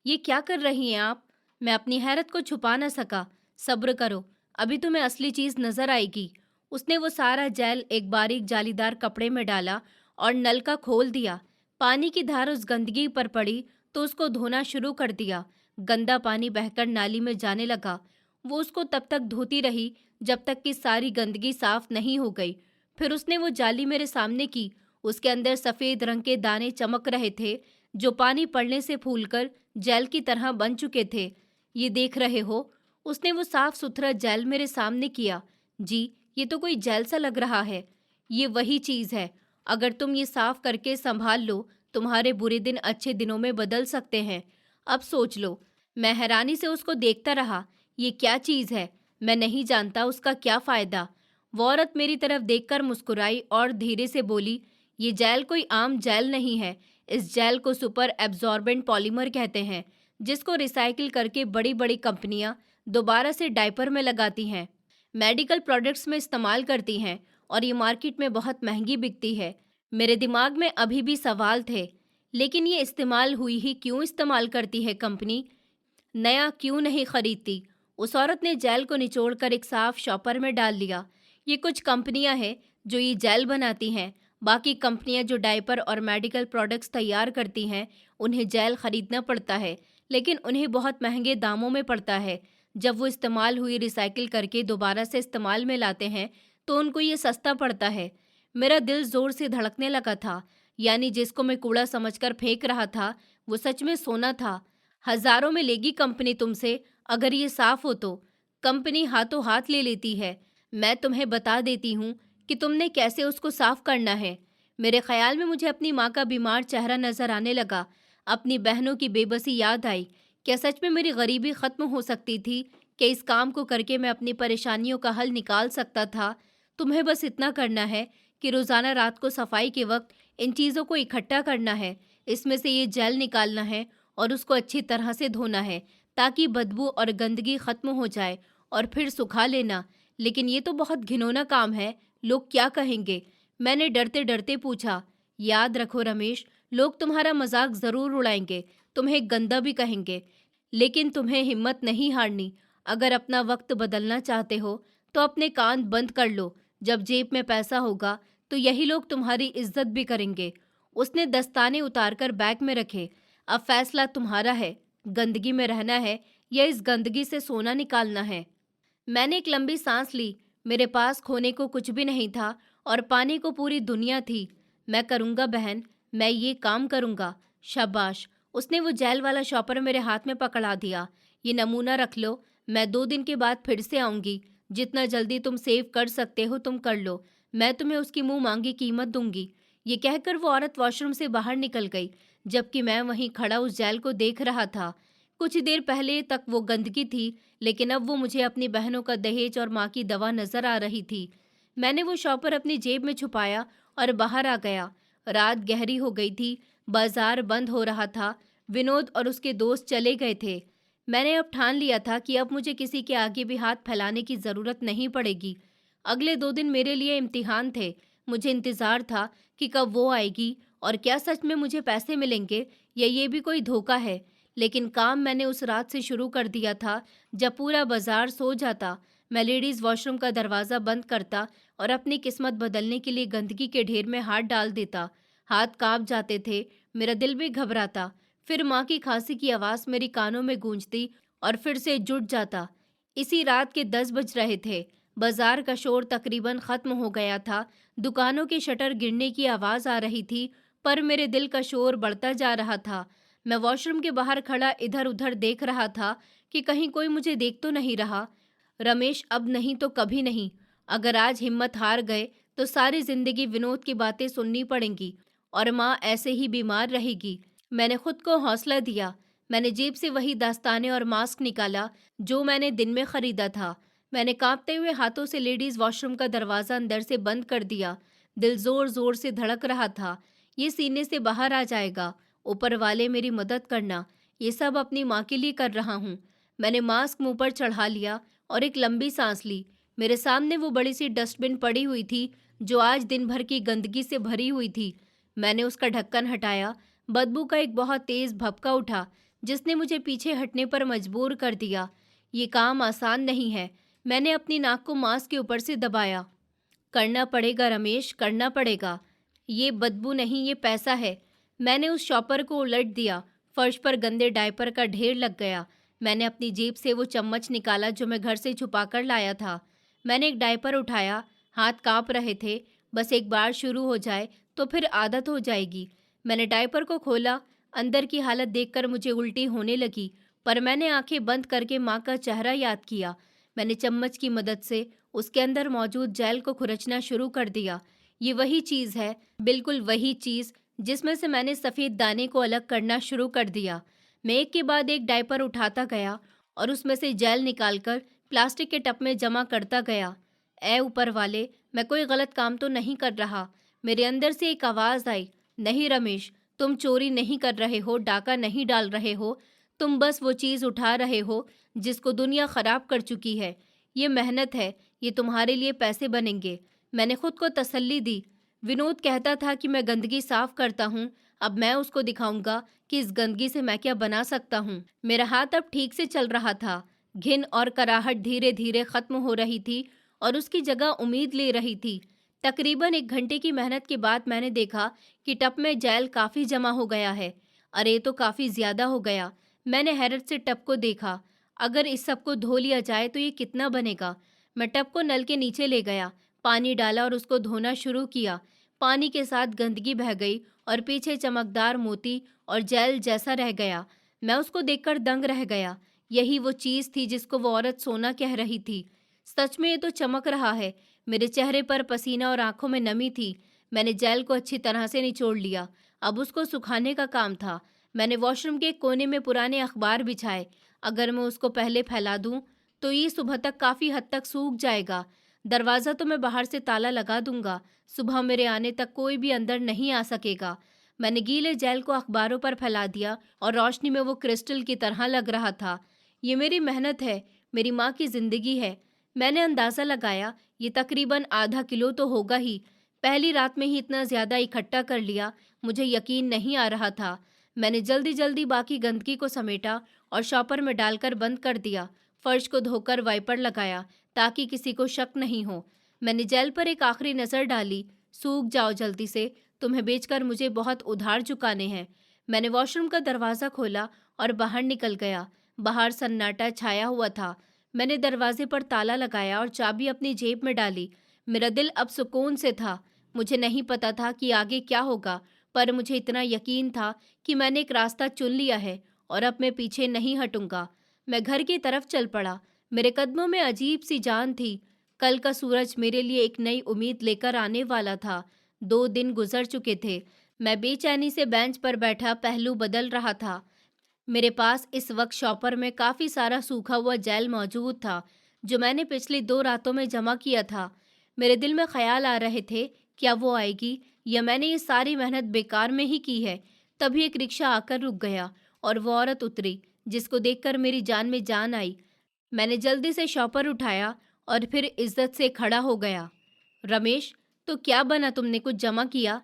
ये क्या कर रही हैं आप? मैं अपनी हैरत को छुपा न सका। सब्र करो, अभी तुम्हें असली चीज नजर आएगी। उसने वो सारा जेल एक बारीक जालीदार कपड़े में डाला और नल का खोल दिया। पानी की धार उस गंदगी पर पड़ी तो उसको धोना शुरू कर दिया। गंदा पानी बहकर नाली में जाने लगा। वो उसको तब तक धोती रही जब तक कि सारी गंदगी साफ नहीं हो गई। फिर उसने वो जाली मेरे सामने की। उसके अंदर सफेद रंग के दाने चमक रहे थे जो पानी पड़ने से फूलकर जेल की तरह बन चुके थे। ये देख रहे हो? उसने वो साफ सुथरा जेल मेरे सामने किया। जी, ये तो कोई जेल सा लग रहा है। ये वही चीज है। अगर तुम ये साफ करके संभाल लो, तुम्हारे बुरे दिन अच्छे दिनों में बदल सकते हैं। अब सोच लो। मैं हैरानी से उसको देखता रहा। ये क्या चीज है? मैं नहीं जानता उसका क्या फायदा। वो औरत मेरी तरफ देखकर मुस्कुराई और धीरे से बोली, ये जेल कोई आम जेल नहीं है। इस जेल को सुपर एब्जॉर्बेंट पॉलीमर कहते हैं, जिसको रिसाइकिल करके बड़ी बड़ी कंपनियां दोबारा से डायपर में लगाती हैं, मेडिकल प्रोडक्ट्स में इस्तेमाल करती हैं और ये मार्केट में बहुत महंगी बिकती है। मेरे दिमाग में अभी भी सवाल थे, लेकिन ये इस्तेमाल हुई ही क्यों इस्तेमाल करती है कंपनी? नया क्यों नहीं खरीदती? उस औरत ने जेल को निचोड़कर एक साफ शॉपर में डाल लिया। ये कुछ कंपनियां हैं जो ये जेल बनाती हैं। बाकी कंपनियां जो डायपर और मेडिकल प्रोडक्ट्स तैयार करती हैं, उन्हें जेल खरीदना पड़ता है, लेकिन उन्हें बहुत महंगे दामों में पड़ता है। जब वो इस्तेमाल हुई रिसाइकिल करके दोबारा से इस्तेमाल में लाते हैं, तो उनको ये सस्ता पड़ता है। मेरा दिल जोर से धड़कने लगा था। यानी जिसको मैं कूड़ा समझकर फेंक रहा था, वो सच में सोना था। हजारों में लेगी कंपनी तुमसे, अगर ये साफ हो तो। कंपनी हाथों हाथ ले लेती है। मैं तुम्हें बता देती हूँ कि तुमने कैसे उसको साफ करना है। मेरे ख्याल में मुझे अपनी माँ का बीमार चेहरा नजर आने लगा। अपनी बहनों की बेबसी याद आई। क्या सच में मेरी गरीबी खत्म हो सकती थी? क्या इस काम को करके मैं अपनी परेशानियों का हल निकाल सकता था? तुम्हें बस इतना करना है कि रोजाना रात को सफाई के वक्त इन चीज़ों को इकट्ठा करना है। इसमें से ये जेल निकालना है और उसको अच्छी तरह से धोना है, ताकि बदबू और गंदगी खत्म हो जाए, और फिर सुखा लेना। लेकिन ये तो बहुत घिनौना काम है, लोग क्या कहेंगे? मैंने डरते डरते पूछा। याद रखो रमेश, लोग तुम्हारा मजाक जरूर उड़ाएंगे, तुम्हें गंदा भी कहेंगे, लेकिन तुम्हें हिम्मत नहीं हारनी। अगर अपना वक्त बदलना चाहते हो तो अपने कान बंद कर लो। जब जेब में पैसा होगा तो यही लोग तुम्हारी इज्जत भी करेंगे। उसने दस्ताने उतारकर बैग में रखे। अब फैसला तुम्हारा है, गंदगी में रहना है या इस गंदगी से सोना निकालना है। मैंने एक लंबी सांस ली। मेरे पास खोने को कुछ भी नहीं था और पाने को पूरी दुनिया थी। मैं करूँगा बहन, मैं ये काम करूँगा। शाबाश। उसने वो जेल वाला शॉपर मेरे हाथ में पकड़ा दिया। ये नमूना रख लो, मैं 2 दिन के बाद फिर से आऊँगी। जितना जल्दी तुम सेव कर सकते हो तुम कर लो, मैं तुम्हें उसकी मुंह मांगी कीमत दूंगी। ये कहकर वो औरत वॉशरूम से बाहर निकल गई, जबकि मैं वहीं खड़ा उस जेल को देख रहा था। कुछ देर पहले तक वो गंदगी थी, लेकिन अब वो मुझे अपनी बहनों का दहेज और माँ की दवा नजर आ रही थी। मैंने वो शॉपर अपनी जेब में छुपाया और बाहर आ गया। रात गहरी हो गई थी, बाजार बंद हो रहा था। विनोद और उसके दोस्त चले गए थे। मैंने अब ठान लिया था कि अब मुझे किसी के आगे भी हाथ फैलाने की ज़रूरत नहीं पड़ेगी। अगले 2 दिन मेरे लिए इम्तिहान थे। मुझे इंतज़ार था कि कब वो आएगी और क्या सच में मुझे पैसे मिलेंगे या ये भी कोई धोखा है। लेकिन काम मैंने उस रात से शुरू कर दिया था जब पूरा बाजार सो जाता। मैं लेडीज़ वॉशरूम का दरवाज़ा बंद करता और अपनी किस्मत बदलने के लिए गंदगी के ढेर में हाथ डाल देता। हाथ कांप जाते थे, मेरा दिल भी घबराता। फिर माँ की खांसी की आवाज़ मेरी कानों में गूंजती और फिर से जुट जाता। इसी रात के 10 बज रहे थे। बाजार का शोर तकरीबन खत्म हो गया था। दुकानों के शटर गिरने की आवाज़ आ रही थी, पर मेरे दिल का शोर बढ़ता जा रहा था। मैं वॉशरूम के बाहर खड़ा इधर उधर देख रहा था कि कहीं कोई मुझे देख तो नहीं रहा। रमेश, अब नहीं तो कभी नहीं। अगर आज हिम्मत हार गए तो सारी जिंदगी विनोद की बातें सुननी पड़ेंगी और माँ ऐसे ही बीमार रहेगी। मैंने खुद को हौसला दिया। मैंने जेब से वही दास्ताने और मास्क निकाला जो मैंने दिन में खरीदा था। मैंने कांपते हुए हाथों से लेडीज वॉशरूम का दरवाज़ा अंदर से बंद कर दिया। दिल जोर जोर से धड़क रहा था। ये सीने से बाहर आ जाएगा। ऊपर वाले मेरी मदद करना। ये सब अपनी माँ के लिए कर रहा हूँ। मैंने मास्क मुंह पर चढ़ा लिया और एक लंबी सांस ली। मेरे सामने वो बड़ी सी डस्टबिन पड़ी हुई थी जो आज दिन भर की गंदगी से भरी हुई थी। मैंने उसका ढक्कन हटाया। बदबू का एक बहुत तेज भपका उठा जिसने मुझे पीछे हटने पर मजबूर कर दिया। ये काम आसान नहीं है। मैंने अपनी नाक को मास्क के ऊपर से दबाया। करना पड़ेगा रमेश, करना पड़ेगा। ये बदबू नहीं, ये पैसा है। मैंने उस शॉपर को उलट दिया। फर्श पर गंदे डायपर का ढेर लग गया। मैंने अपनी जेब से वो चम्मच निकाला जो मैं घर से छुपा कर लाया था। मैंने एक डायपर उठाया। हाथ कांप रहे थे। बस एक बार शुरू हो जाए तो फिर आदत हो जाएगी। मैंने डायपर को खोला। अंदर की हालत देखकर मुझे उल्टी होने लगी, पर मैंने आंखें बंद करके माँ का चेहरा याद किया। मैंने चम्मच की मदद से उसके अंदर मौजूद जेल को खुरचना शुरू कर दिया। ये वही चीज़ है, बिल्कुल वही चीज़ जिसमें से मैंने सफ़ेद दाने को अलग करना शुरू कर दिया। मैं एक के बाद एक डायपर उठाता गया और उसमें से जेल निकालकर प्लास्टिक के टब में जमा करता गया। ऐ ऊपर वाले, मैं कोई गलत काम तो नहीं कर रहा। मेरे अंदर से एक आवाज़ आई, नहीं रमेश, तुम चोरी नहीं कर रहे हो, डाका नहीं डाल रहे हो। तुम बस वो चीज़ उठा रहे हो जिसको दुनिया ख़राब कर चुकी है। ये मेहनत है, ये तुम्हारे लिए पैसे बनेंगे। मैंने खुद को तसल्ली दी। विनोद कहता था कि मैं गंदगी साफ करता हूँ। अब मैं उसको दिखाऊंगा कि इस गंदगी से मैं क्या बना सकता हूँ। मेरा हाथ अब ठीक से चल रहा था। घिन और कराहट धीरे धीरे खत्म हो रही थी और उसकी जगह उम्मीद ले रही थी। तकरीबन 1 घंटे की मेहनत के बाद मैंने देखा कि टब में जेल काफ़ी जमा हो गया है। अरे ये तो काफ़ी ज़्यादा हो गया। मैंने हैरत से टब को देखा। अगर इस सब को धो लिया जाए तो ये कितना बनेगा? मैं टब को नल के नीचे ले गया, पानी डाला और उसको धोना शुरू किया। पानी के साथ गंदगी बह गई और पीछे चमकदार मोती और जेल जैसा रह गया। मैं उसको देखकर दंग रह गया। यही वो चीज़ थी जिसको वो औरत सोना कह रही थी। सच में ये तो चमक रहा है। मेरे चेहरे पर पसीना और आंखों में नमी थी। मैंने जेल को अच्छी तरह से निचोड़ लिया। अब उसको सुखाने का काम था। मैंने वॉशरूम के एक कोने में पुराने अखबार बिछाए। अगर मैं उसको पहले फैला दूं तो ये सुबह तक काफ़ी हद तक सूख जाएगा। दरवाज़ा तो मैं बाहर से ताला लगा दूंगा। सुबह मेरे आने तक कोई भी अंदर नहीं आ सकेगा। मैंने गीले जेल को अखबारों पर फैला दिया और रोशनी में वो क्रिस्टल की तरह लग रहा था। ये मेरी मेहनत है, मेरी माँ की ज़िंदगी है। मैंने अंदाज़ा लगाया, ये तकरीबन आधा किलो तो होगा ही। पहली रात में ही इतना ज़्यादा इकट्ठा कर लिया, मुझे यकीन नहीं आ रहा था। मैंने जल्दी जल्दी बाकी गंदगी को समेटा और शॉपर में डालकर बंद कर दिया। फर्श को धोकर वाइपर लगाया ताकि किसी को शक नहीं हो। मैंने जेल पर एक आखिरी नज़र डाली। सूख जाओ जल्दी से, तुम्हें बेचकर मुझे बहुत उधार चुकाने हैं। मैंने वॉशरूम का दरवाज़ा खोला और बाहर निकल गया। बाहर सन्नाटा छाया हुआ था। मैंने दरवाजे पर ताला लगाया और चाबी अपनी जेब में डाली। मेरा दिल अब सुकून से था। मुझे नहीं पता था कि आगे क्या होगा, पर मुझे इतना यकीन था कि मैंने एक रास्ता चुन लिया है और अब मैं पीछे नहीं हटूंगा। मैं घर की तरफ चल पड़ा। मेरे कदमों में अजीब सी जान थी। कल का सूरज मेरे लिए एक नई उम्मीद लेकर आने वाला था। 2 दिन गुजर चुके थे। मैं बेचैनी से बेंच पर बैठा पहलू बदल रहा था। मेरे पास इस वक्त शॉपर में काफ़ी सारा सूखा हुआ जेल मौजूद था जो मैंने पिछली 2 रातों में जमा किया था। मेरे दिल में ख्याल आ रहे थे, क्या वो आएगी या मैंने ये सारी मेहनत बेकार में ही की है। तभी एक रिक्शा आकर रुक गया और वो औरत उतरी जिसको देखकर मेरी जान में जान आई। मैंने जल्दी से शॉपर उठाया और फिर इज्जत से खड़ा हो गया। रमेश, तो क्या बना, तुमने कुछ जमा किया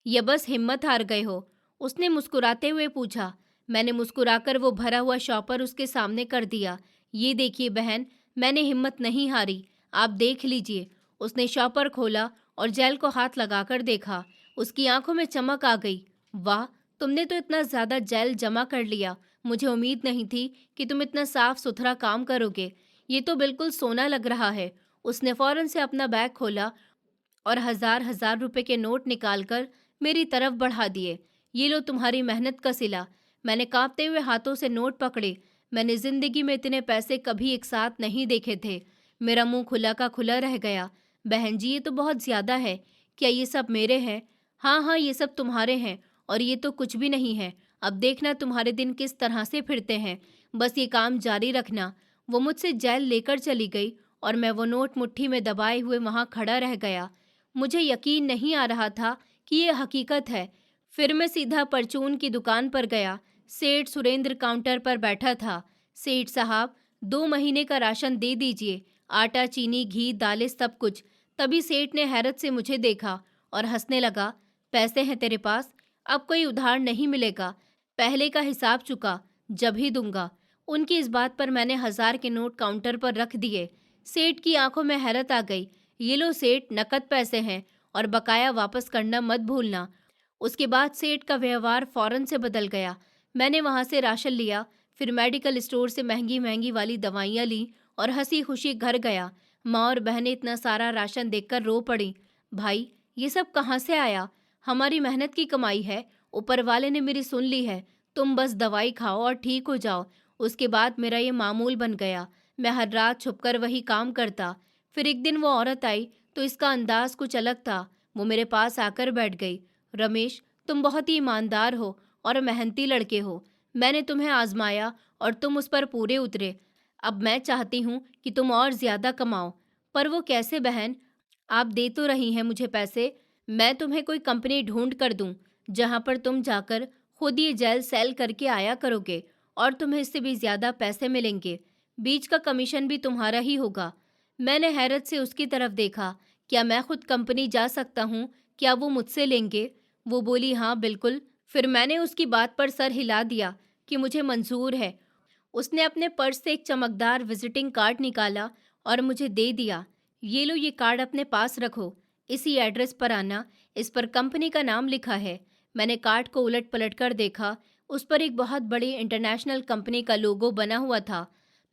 या बस हिम्मत हार गए हो? उसने मुस्कुराते हुए पूछा। मैंने मुस्कुराकर वो भरा हुआ शॉपर उसके सामने कर दिया। ये देखिए बहन, मैंने हिम्मत नहीं हारी, आप देख लीजिए। उसने शॉपर खोला और जेल को हाथ लगाकर देखा। उसकी आंखों में चमक आ गई। वाह, तुमने तो इतना ज़्यादा जेल जमा कर लिया। मुझे उम्मीद नहीं थी कि तुम इतना साफ सुथरा काम करोगे। ये तो बिल्कुल सोना लग रहा है। उसने फौरन से अपना बैग खोला और हजार हजार रुपए के नोट निकालकर मेरी तरफ बढ़ा दिए। ये लो तुम्हारी मेहनत का सिला। मैंने कांपते हुए हाथों से नोट पकड़े। मैंने जिंदगी में इतने पैसे कभी एक साथ नहीं देखे थे। मेरा मुंह खुला का खुला रह गया। बहन जी, ये तो बहुत ज्यादा है। क्या ये सब मेरे हैं? हाँ हाँ, ये सब तुम्हारे हैं और ये तो कुछ भी नहीं है। अब देखना तुम्हारे दिन किस तरह से फिरते हैं। बस ये काम जारी रखना। वो मुझसे जेल लेकर चली गई और मैं वो नोट मुट्ठी में दबाए हुए वहां खड़ा रह गया। मुझे यकीन नहीं आ रहा था कि ये हकीकत है। फिर मैं सीधा परचून की दुकान पर गया। सेठ सुरेंद्र काउंटर पर बैठा था। सेठ साहब, 2 महीने का राशन दे दीजिए, आटा, चीनी, घी, दालें, सब कुछ। तभी सेठ ने हैरत से मुझे देखा और हंसने लगा। पैसे हैं तेरे पास? अब कोई उधार नहीं मिलेगा। पहले का हिसाब चुका, जब ही दूंगा। उनकी इस बात पर मैंने 1000 के नोट काउंटर पर रख दिए। सेठ की आंखों में हैरत आ गई। ये लो सेठ, नकद पैसे हैं और बकाया वापस करना मत भूलना। उसके बाद सेठ का व्यवहार फौरन से बदल गया। मैंने वहां से राशन लिया, फिर मेडिकल स्टोर से महंगी महंगी वाली दवाइयाँ ली और हंसी खुशी घर गया। माँ और बहनें इतना सारा राशन देखकर रो पड़ी। भाई, ये सब कहाँ से आया? हमारी मेहनत की कमाई है। ऊपर वाले ने मेरी सुन ली है। तुम बस दवाई खाओ और ठीक हो जाओ। उसके बाद मेरा ये मामूल बन गया। मैं हर रात छुपकर वही काम करता। फिर एक दिन वो औरत आई तो इसका अंदाज कुछ अलग था। वो मेरे पास आकर बैठ गई। रमेश, तुम बहुत ही ईमानदार हो और मेहनती लड़के हो। मैंने तुम्हें आजमाया और तुम उस पर पूरे उतरे। अब मैं चाहती हूँ कि तुम और ज्यादा कमाओ। पर वो कैसे बहन? आप दे तो रही हैं मुझे पैसे। मैं तुम्हें कोई कंपनी ढूंढ कर दूं जहां पर तुम जाकर खुद ये जेल सेल करके आया करोगे और तुम्हें इससे भी ज्यादा पैसे मिलेंगे। बीच का कमीशन भी तुम्हारा ही होगा। मैंने हैरत से उसकी तरफ देखा। क्या मैं खुद कंपनी जा सकता हूँ? क्या वो मुझसे लेंगे? वो बोली, हाँ बिल्कुल। फिर मैंने उसकी बात पर सर हिला दिया कि मुझे मंजूर है। उसने अपने पर्स से एक चमकदार विजिटिंग कार्ड निकाला और मुझे दे दिया। ये लो, ये कार्ड अपने पास रखो। इसी एड्रेस पर आना, इस पर कंपनी का नाम लिखा है। मैंने कार्ड को उलट पलट कर देखा। उस पर एक बहुत बड़ी इंटरनेशनल कंपनी का लोगो बना हुआ था।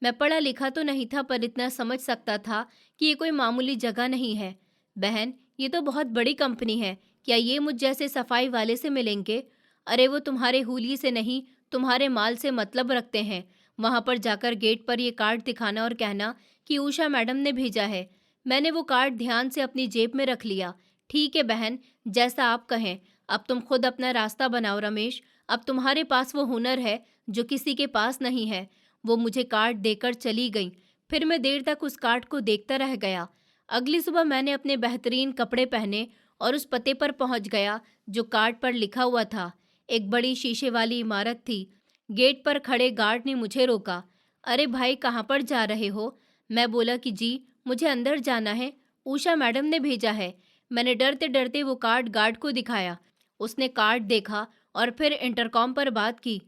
मैं पढ़ा लिखा तो नहीं था, पर इतना समझ सकता था कि ये कोई मामूली जगह नहीं है। बहन, ये तो बहुत बड़ी कंपनी है। क्या ये मुझ जैसे सफाई वाले से मिलेंगे? अरे वो तुम्हारे हुलिये से नहीं, तुम्हारे माल से मतलब रखते हैं। वहां पर जाकर गेट पर ये कार्ड दिखाना और कहना कि उषा मैडम ने भेजा है। मैंने वो कार्ड ध्यान से अपनी जेब में रख लिया। ठीक है बहन, जैसा आप कहें। अब तुम खुद अपना रास्ता बनाओ रमेश। अब तुम्हारे पास वो हुनर है जो किसी के पास नहीं है। वो मुझे कार्ड देकर चली गई। फिर मैं देर तक उस कार्ड को देखता रह गया। अगली सुबह मैंने अपने बेहतरीन कपड़े पहने और उस पते पर पहुंच गया जो कार्ड पर लिखा हुआ था। एक बड़ी शीशे वाली इमारत थी। गेट पर खड़े गार्ड ने मुझे रोका। अरे भाई, कहाँ पर जा रहे हो? मैं बोला कि जी, मुझे अंदर जाना है, उषा मैडम ने भेजा है। मैंने डरते डरते वो कार्ड गार्ड को दिखाया। उसने कार्ड देखा और फिर इंटरकॉम पर बात की।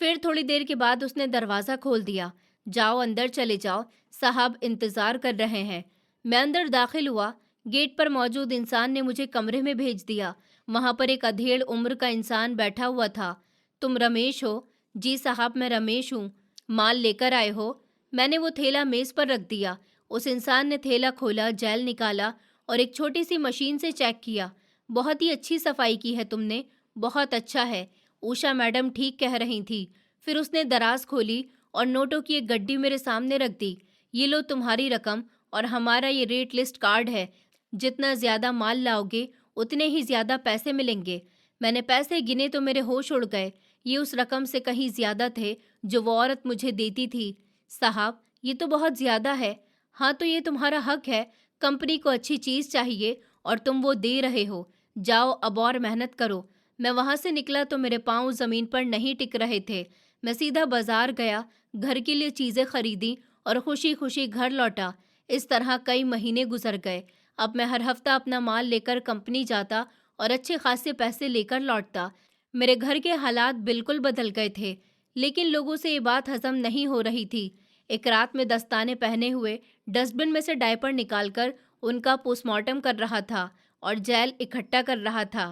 फिर थोड़ी देर के बाद उसने दरवाज़ा खोल दिया। जाओ, अंदर चले जाओ, साहब इंतज़ार कर रहे हैं। मैं अंदर दाखिल हुआ। गेट पर मौजूद इंसान ने मुझे कमरे में भेज दिया। वहाँ पर एक अधेड़ उम्र का इंसान बैठा हुआ था। तुम रमेश हो? जी साहब, मैं रमेश हूँ। माल लेकर आए हो? मैंने वो थैला मेज़ पर रख दिया। उस इंसान ने थैला खोला, जेल निकाला और एक छोटी सी मशीन से चेक किया। बहुत ही अच्छी सफाई की है तुमने, बहुत अच्छा है। उषा मैडम ठीक कह रही थी। फिर उसने दराज खोली और नोटों की एक गड्डी मेरे सामने रख दी। ये लो तुम्हारी रकम और हमारा ये रेट लिस्ट कार्ड है। जितना ज़्यादा माल लाओगे उतने ही ज़्यादा पैसे मिलेंगे। मैंने पैसे गिने तो मेरे होश उड़ गए। ये उस रकम से कहीं ज़्यादा थे जो वो औरत मुझे देती थी। साहब, ये तो बहुत ज़्यादा है। हाँ, तो ये तुम्हारा हक है। कंपनी को अच्छी चीज़ चाहिए और तुम वो दे रहे हो। जाओ, अब और मेहनत करो। मैं वहाँ से निकला तो मेरे पाँव ज़मीन पर नहीं टिक रहे थे। मैं सीधा बाजार गया, घर के लिए चीज़ें खरीदी और खुशी खुशी घर लौटा। इस तरह कई महीने गुजर गए। अब मैं हर हफ्ता अपना माल लेकर कंपनी जाता और अच्छे खासे पैसे लेकर लौटता। मेरे घर के हालात बिल्कुल बदल गए थे, लेकिन लोगों से ये बात हजम नहीं हो रही थी। एक रात में दस्ताने पहने हुए डस्टबिन में से डायपर निकालकर उनका पोस्टमार्टम कर रहा था और जेल इकट्ठा कर रहा था।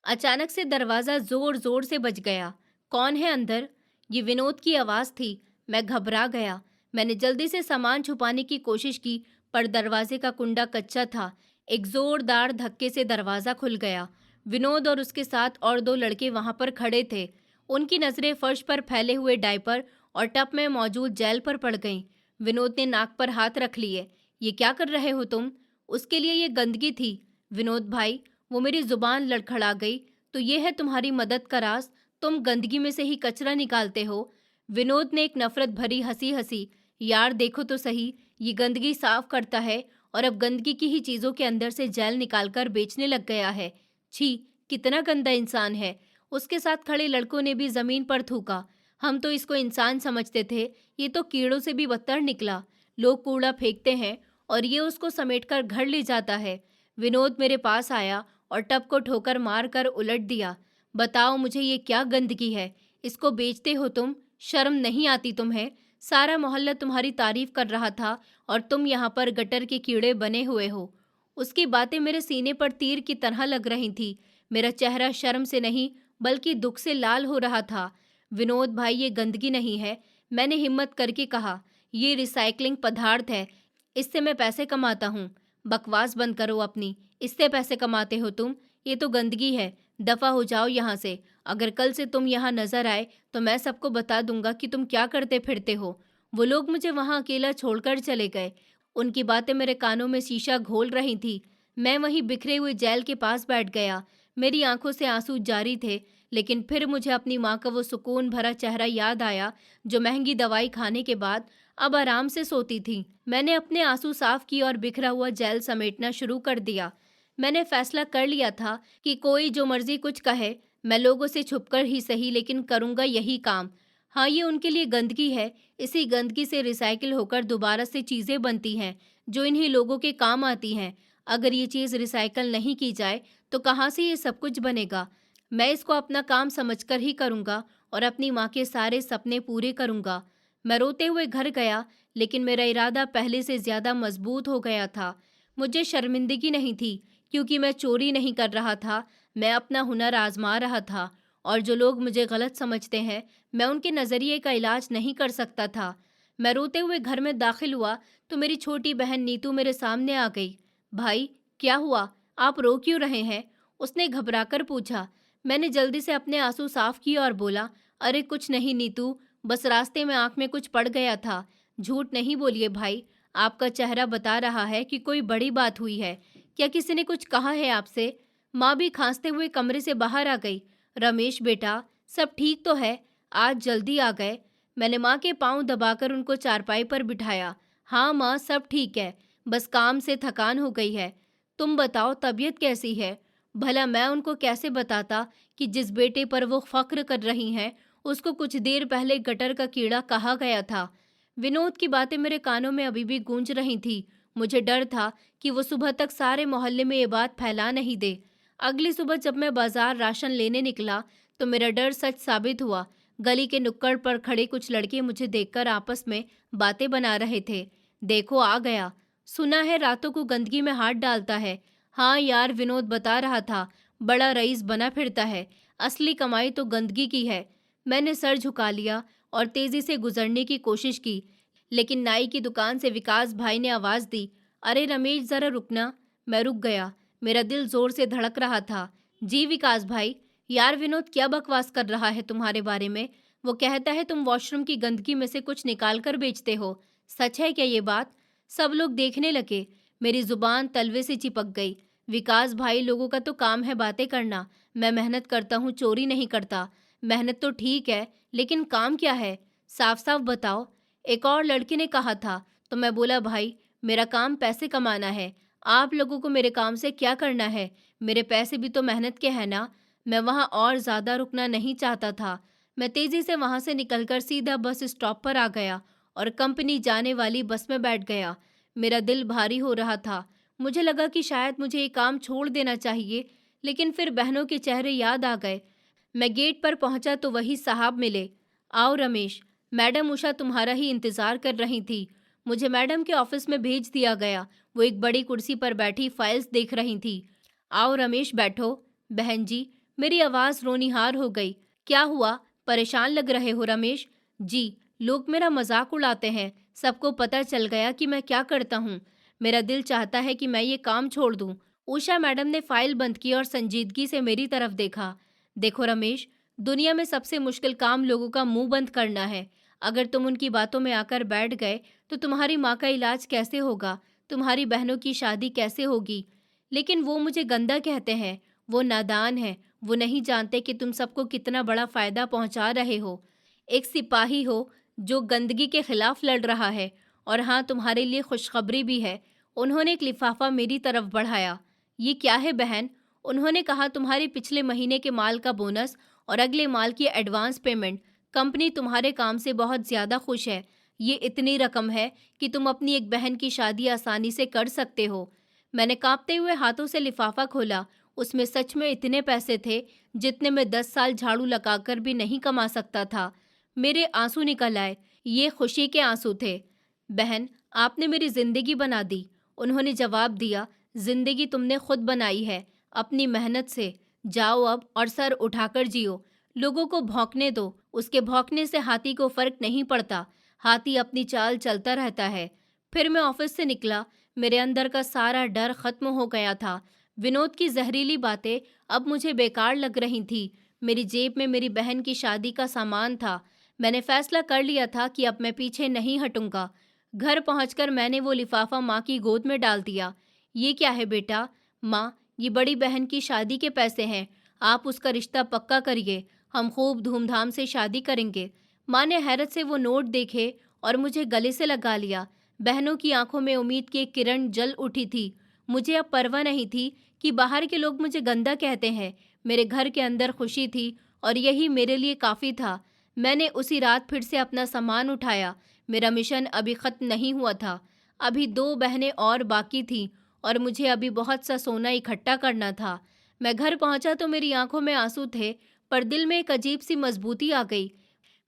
अचानक से दरवाज़ा ज़ोर ज़ोर से बज गया। कौन है अंदर? ये विनोद की आवाज़ थी। मैं घबरा गया। मैंने जल्दी से सामान छुपाने की कोशिश की, पर दरवाजे का कुंडा कच्चा था। एक ज़ोरदार धक्के से दरवाज़ा खुल गया। विनोद और उसके साथ और दो लड़के वहाँ पर खड़े थे। उनकी नज़रें फर्श पर फैले हुए डायपर और टब में मौजूद जेल पर पड़ गईं। विनोद ने नाक पर हाथ रख लिए। ये क्या कर रहे हो तुम? उसके लिए ये गंदगी थी। विनोद भाई, वो मेरी जुबान लड़खड़ा गई। तो ये है तुम्हारी मदद का राज? तुम गंदगी में से ही कचरा निकालते हो? विनोद ने एक नफरत भरी हंसी हंसी। यार देखो तो सही, ये गंदगी साफ करता है और अब गंदगी की ही चीज़ों के अंदर से जेल निकालकर बेचने लग गया है। छी, कितना गंदा इंसान है। उसके साथ खड़े लड़कों ने भी जमीन पर थूका। हम तो इसको इंसान समझते थे, ये तो कीड़ों से भी बदतर निकला। लोग कूड़ा फेंकते हैं और ये उसको समेटकर घर ले जाता है। विनोद मेरे पास आया और टब को ठोकर मार कर उलट दिया। बताओ मुझे, ये क्या गंदगी है? इसको बेचते हो तुम? शर्म नहीं आती तुम्हें? सारा मोहल्ला तुम्हारी तारीफ कर रहा था और तुम यहाँ पर गटर के कीड़े बने हुए हो। उसकी बातें मेरे सीने पर तीर की तरह लग रही थी। मेरा चेहरा शर्म से नहीं बल्कि दुख से लाल हो रहा था। विनोद भाई, ये गंदगी नहीं है, मैंने हिम्मत करके कहा। ये रिसाइकलिंग पदार्थ है, इससे मैं पैसे कमाता हूँ। बकवास बंद करो अपनी। इससे पैसे कमाते हो तुम? ये तो गंदगी है। दफा हो जाओ यहाँ से। अगर कल से तुम यहाँ नजर आए तो मैं सबको बता दूंगा कि तुम क्या करते फिरते हो। वो लोग मुझे वहाँ अकेला छोड़कर चले गए। उनकी बातें मेरे कानों में शीशा घोल रही थी। मैं वहीं बिखरे हुए जेल के पास बैठ गया। मेरी आंखों से आंसू जारी थे, लेकिन फिर मुझे अपनी माँ का वो सुकून भरा चेहरा याद आया जो महंगी दवाई खाने के बाद अब आराम से सोती थी। मैंने अपने आंसू साफ किए और बिखरा हुआ जेल समेटना शुरू कर दिया। मैंने फैसला कर लिया था कि कोई जो मर्जी कुछ कहे, मैं लोगों से छुपकर ही सही लेकिन करूँगा यही काम। हाँ, ये उनके लिए गंदगी है। इसी गंदगी से रिसाइकिल होकर दोबारा से चीज़ें बनती हैं जो इन्हीं लोगों के काम आती हैं। अगर ये चीज़ रिसाइकिल नहीं की जाए तो कहाँ से ये सब कुछ बनेगा? मैं इसको अपना काम समझकर ही करूँगा और अपनी माँ के सारे सपने पूरे करूँगा। मैं रोते हुए घर गया, लेकिन मेरा इरादा पहले से ज़्यादा मजबूत हो गया था। मुझे शर्मिंदगी नहीं थी, क्योंकि मैं चोरी नहीं कर रहा था, मैं अपना हुनर आजमा रहा था। और जो लोग मुझे गलत समझते हैं, मैं उनके नज़रिए का इलाज नहीं कर सकता था। मैं रोते हुए घर में दाखिल हुआ तो मेरी छोटी बहन नीतू मेरे सामने आ गई। भाई, क्या हुआ? आप रो क्यों रहे हैं? उसने घबराकर पूछा। मैंने जल्दी से अपने आंसू साफ किए और बोला, अरे कुछ नहीं नीतू, बस रास्ते में आंख में कुछ पड़ गया था। झूठ नहीं बोलिए भाई, आपका चेहरा बता रहा है कि कोई बड़ी बात हुई है। क्या किसी ने कुछ कहा है आपसे? माँ भी खांसते हुए कमरे से बाहर आ गई। रमेश बेटा, सब ठीक तो है? आज जल्दी आ गए। मैंने माँ के पांव दबाकर उनको चारपाई पर बिठाया। हाँ माँ, सब ठीक है, बस काम से थकान हो गई है। तुम बताओ, तबीयत कैसी है? भला मैं उनको कैसे बताता कि जिस बेटे पर वो फक्र कर रही हैं, उसको कुछ देर पहले गटर का कीड़ा कहा गया था। विनोद की बातें मेरे कानों में अभी भी गूंज रही थी। मुझे डर था कि वो सुबह तक सारे मोहल्ले में ये बात फैला नहीं दे। अगली सुबह जब मैं बाजार राशन लेने निकला तो मेरा डर सच साबित हुआ। गली के नुक्कड़ पर खड़े कुछ लड़के मुझे देखकर आपस में बातें बना रहे थे। देखो आ गया, सुना है रातों को गंदगी में हाथ डालता है। हाँ यार, विनोद बता रहा था, बड़ा रईस बना फिरता है, असली कमाई तो गंदगी की है। मैंने सर झुका लिया और तेजी से गुजरने की कोशिश की, लेकिन नाई की दुकान से विकास भाई ने आवाज दी, अरे रमेश जरा रुकना। मैं रुक गया, मेरा दिल जोर से धड़क रहा था। जी विकास भाई। यार विनोद क्या बकवास कर रहा है तुम्हारे बारे में? वो कहता है तुम वॉशरूम की गंदगी में से कुछ निकाल कर बेचते हो। सच है क्या ये बात? सब लोग देखने लगे। मेरी जुबान तलवे से चिपक गई। विकास भाई, लोगों का तो काम है बातें करना। मैं मेहनत करता हूँ, चोरी नहीं करता। मेहनत तो ठीक है, लेकिन काम क्या है? साफ साफ बताओ। एक और लड़के ने कहा था, तो मैं बोला, भाई मेरा काम पैसे कमाना है। आप लोगों को मेरे काम से क्या करना है? मेरे पैसे भी तो मेहनत के हैं ना। मैं वहाँ और ज़्यादा रुकना नहीं चाहता था। मैं तेज़ी से वहाँ से निकलकर सीधा बस स्टॉप पर आ गया और कंपनी जाने वाली बस में बैठ गया। मेरा दिल भारी हो रहा था। मुझे लगा कि शायद मुझे ये काम छोड़ देना चाहिए, लेकिन फिर बहनों के चेहरे याद आ गए। मैं गेट पर पहुंचा तो वही साहब मिले। आओ रमेश, मैडम उषा तुम्हारा ही इंतज़ार कर रही थी। मुझे मैडम के ऑफिस में भेज दिया गया। वो एक बड़ी कुर्सी पर बैठी फाइल्स देख रही थी। आओ रमेश बैठो। बहन जी, मेरी आवाज़ रोनिहार हो गई। क्या हुआ, परेशान लग रहे हो रमेश? जी, लोग मेरा मजाक उड़ाते हैं। सबको पता चल गया कि मैं क्या करता हूँ। मेरा दिल चाहता है कि मैं ये काम छोड़ दूँ। उषा मैडम ने फाइल बंद की और संजीदगी से मेरी तरफ देखा। देखो रमेश, दुनिया में सबसे मुश्किल काम लोगों का मुंह बंद करना है। अगर तुम उनकी बातों में आकर बैठ गए तो तुम्हारी माँ का इलाज कैसे होगा, तुम्हारी बहनों की शादी कैसे होगी? लेकिन वो मुझे गंदा कहते हैं, वो नादान है, वो नहीं जानते कि तुम सबको कितना बड़ा फायदा पहुंचा रहे हो। एक सिपाही हो जो गंदगी के खिलाफ लड़ रहा है। और हाँ, तुम्हारे लिए खुशखबरी भी है। उन्होंने एक लिफाफा मेरी तरफ बढ़ाया। ये क्या है बहन? उन्होंने कहा, तुम्हारे पिछले महीने के माल का बोनस और अगले माल की एडवांस पेमेंट। कंपनी तुम्हारे काम से बहुत ज़्यादा खुश है। ये इतनी रकम है कि तुम अपनी एक बहन की शादी आसानी से कर सकते हो। मैंने कांपते हुए हाथों से लिफाफा खोला। उसमें सच में इतने पैसे थे जितने में 10 साल झाड़ू लगाकर भी नहीं कमा सकता था। मेरे आंसू निकल आए। ये खुशी के आंसू थे। बहन, आपने मेरी जिंदगी बना दी। उन्होंने जवाब दिया, जिंदगी तुमने खुद बनाई है, अपनी मेहनत से। जाओ अब और सर उठाकर जियो। लोगों को भौंकने दो, उसके भौंकने से हाथी को फर्क नहीं पड़ता। हाथी अपनी चाल चलता रहता है। फिर मैं ऑफिस से निकला। मेरे अंदर का सारा डर खत्म हो गया था। विनोद की जहरीली बातें अब मुझे बेकार लग रही थी। मेरी जेब में मेरी बहन की शादी का सामान था। मैंने फैसला कर लिया था कि अब मैं पीछे नहीं हटूंगा। घर पहुंचकर मैंने वो लिफाफा माँ की गोद में डाल दिया। ये क्या है बेटा? माँ, ये बड़ी बहन की शादी के पैसे हैं, आप उसका रिश्ता पक्का करिए, हम खूब धूमधाम से शादी करेंगे। माँ ने हैरत से वो नोट देखे और मुझे गले से लगा लिया। बहनों की आंखों में उम्मीद की एक किरण जल उठी थी। मुझे अब परवाह नहीं थी कि बाहर के लोग मुझे गंदा कहते हैं। मेरे घर के अंदर खुशी थी और यही मेरे लिए काफ़ी था। मैंने उसी रात फिर से अपना सामान उठाया। मेरा मिशन अभी ख़त्म नहीं हुआ था। अभी 2 बहनें और बाकी थीं और मुझे अभी बहुत सा सोना इकट्ठा करना था। मैं घर पहुंचा तो मेरी आंखों में आंसू थे, पर दिल में एक अजीब सी मजबूती आ गई।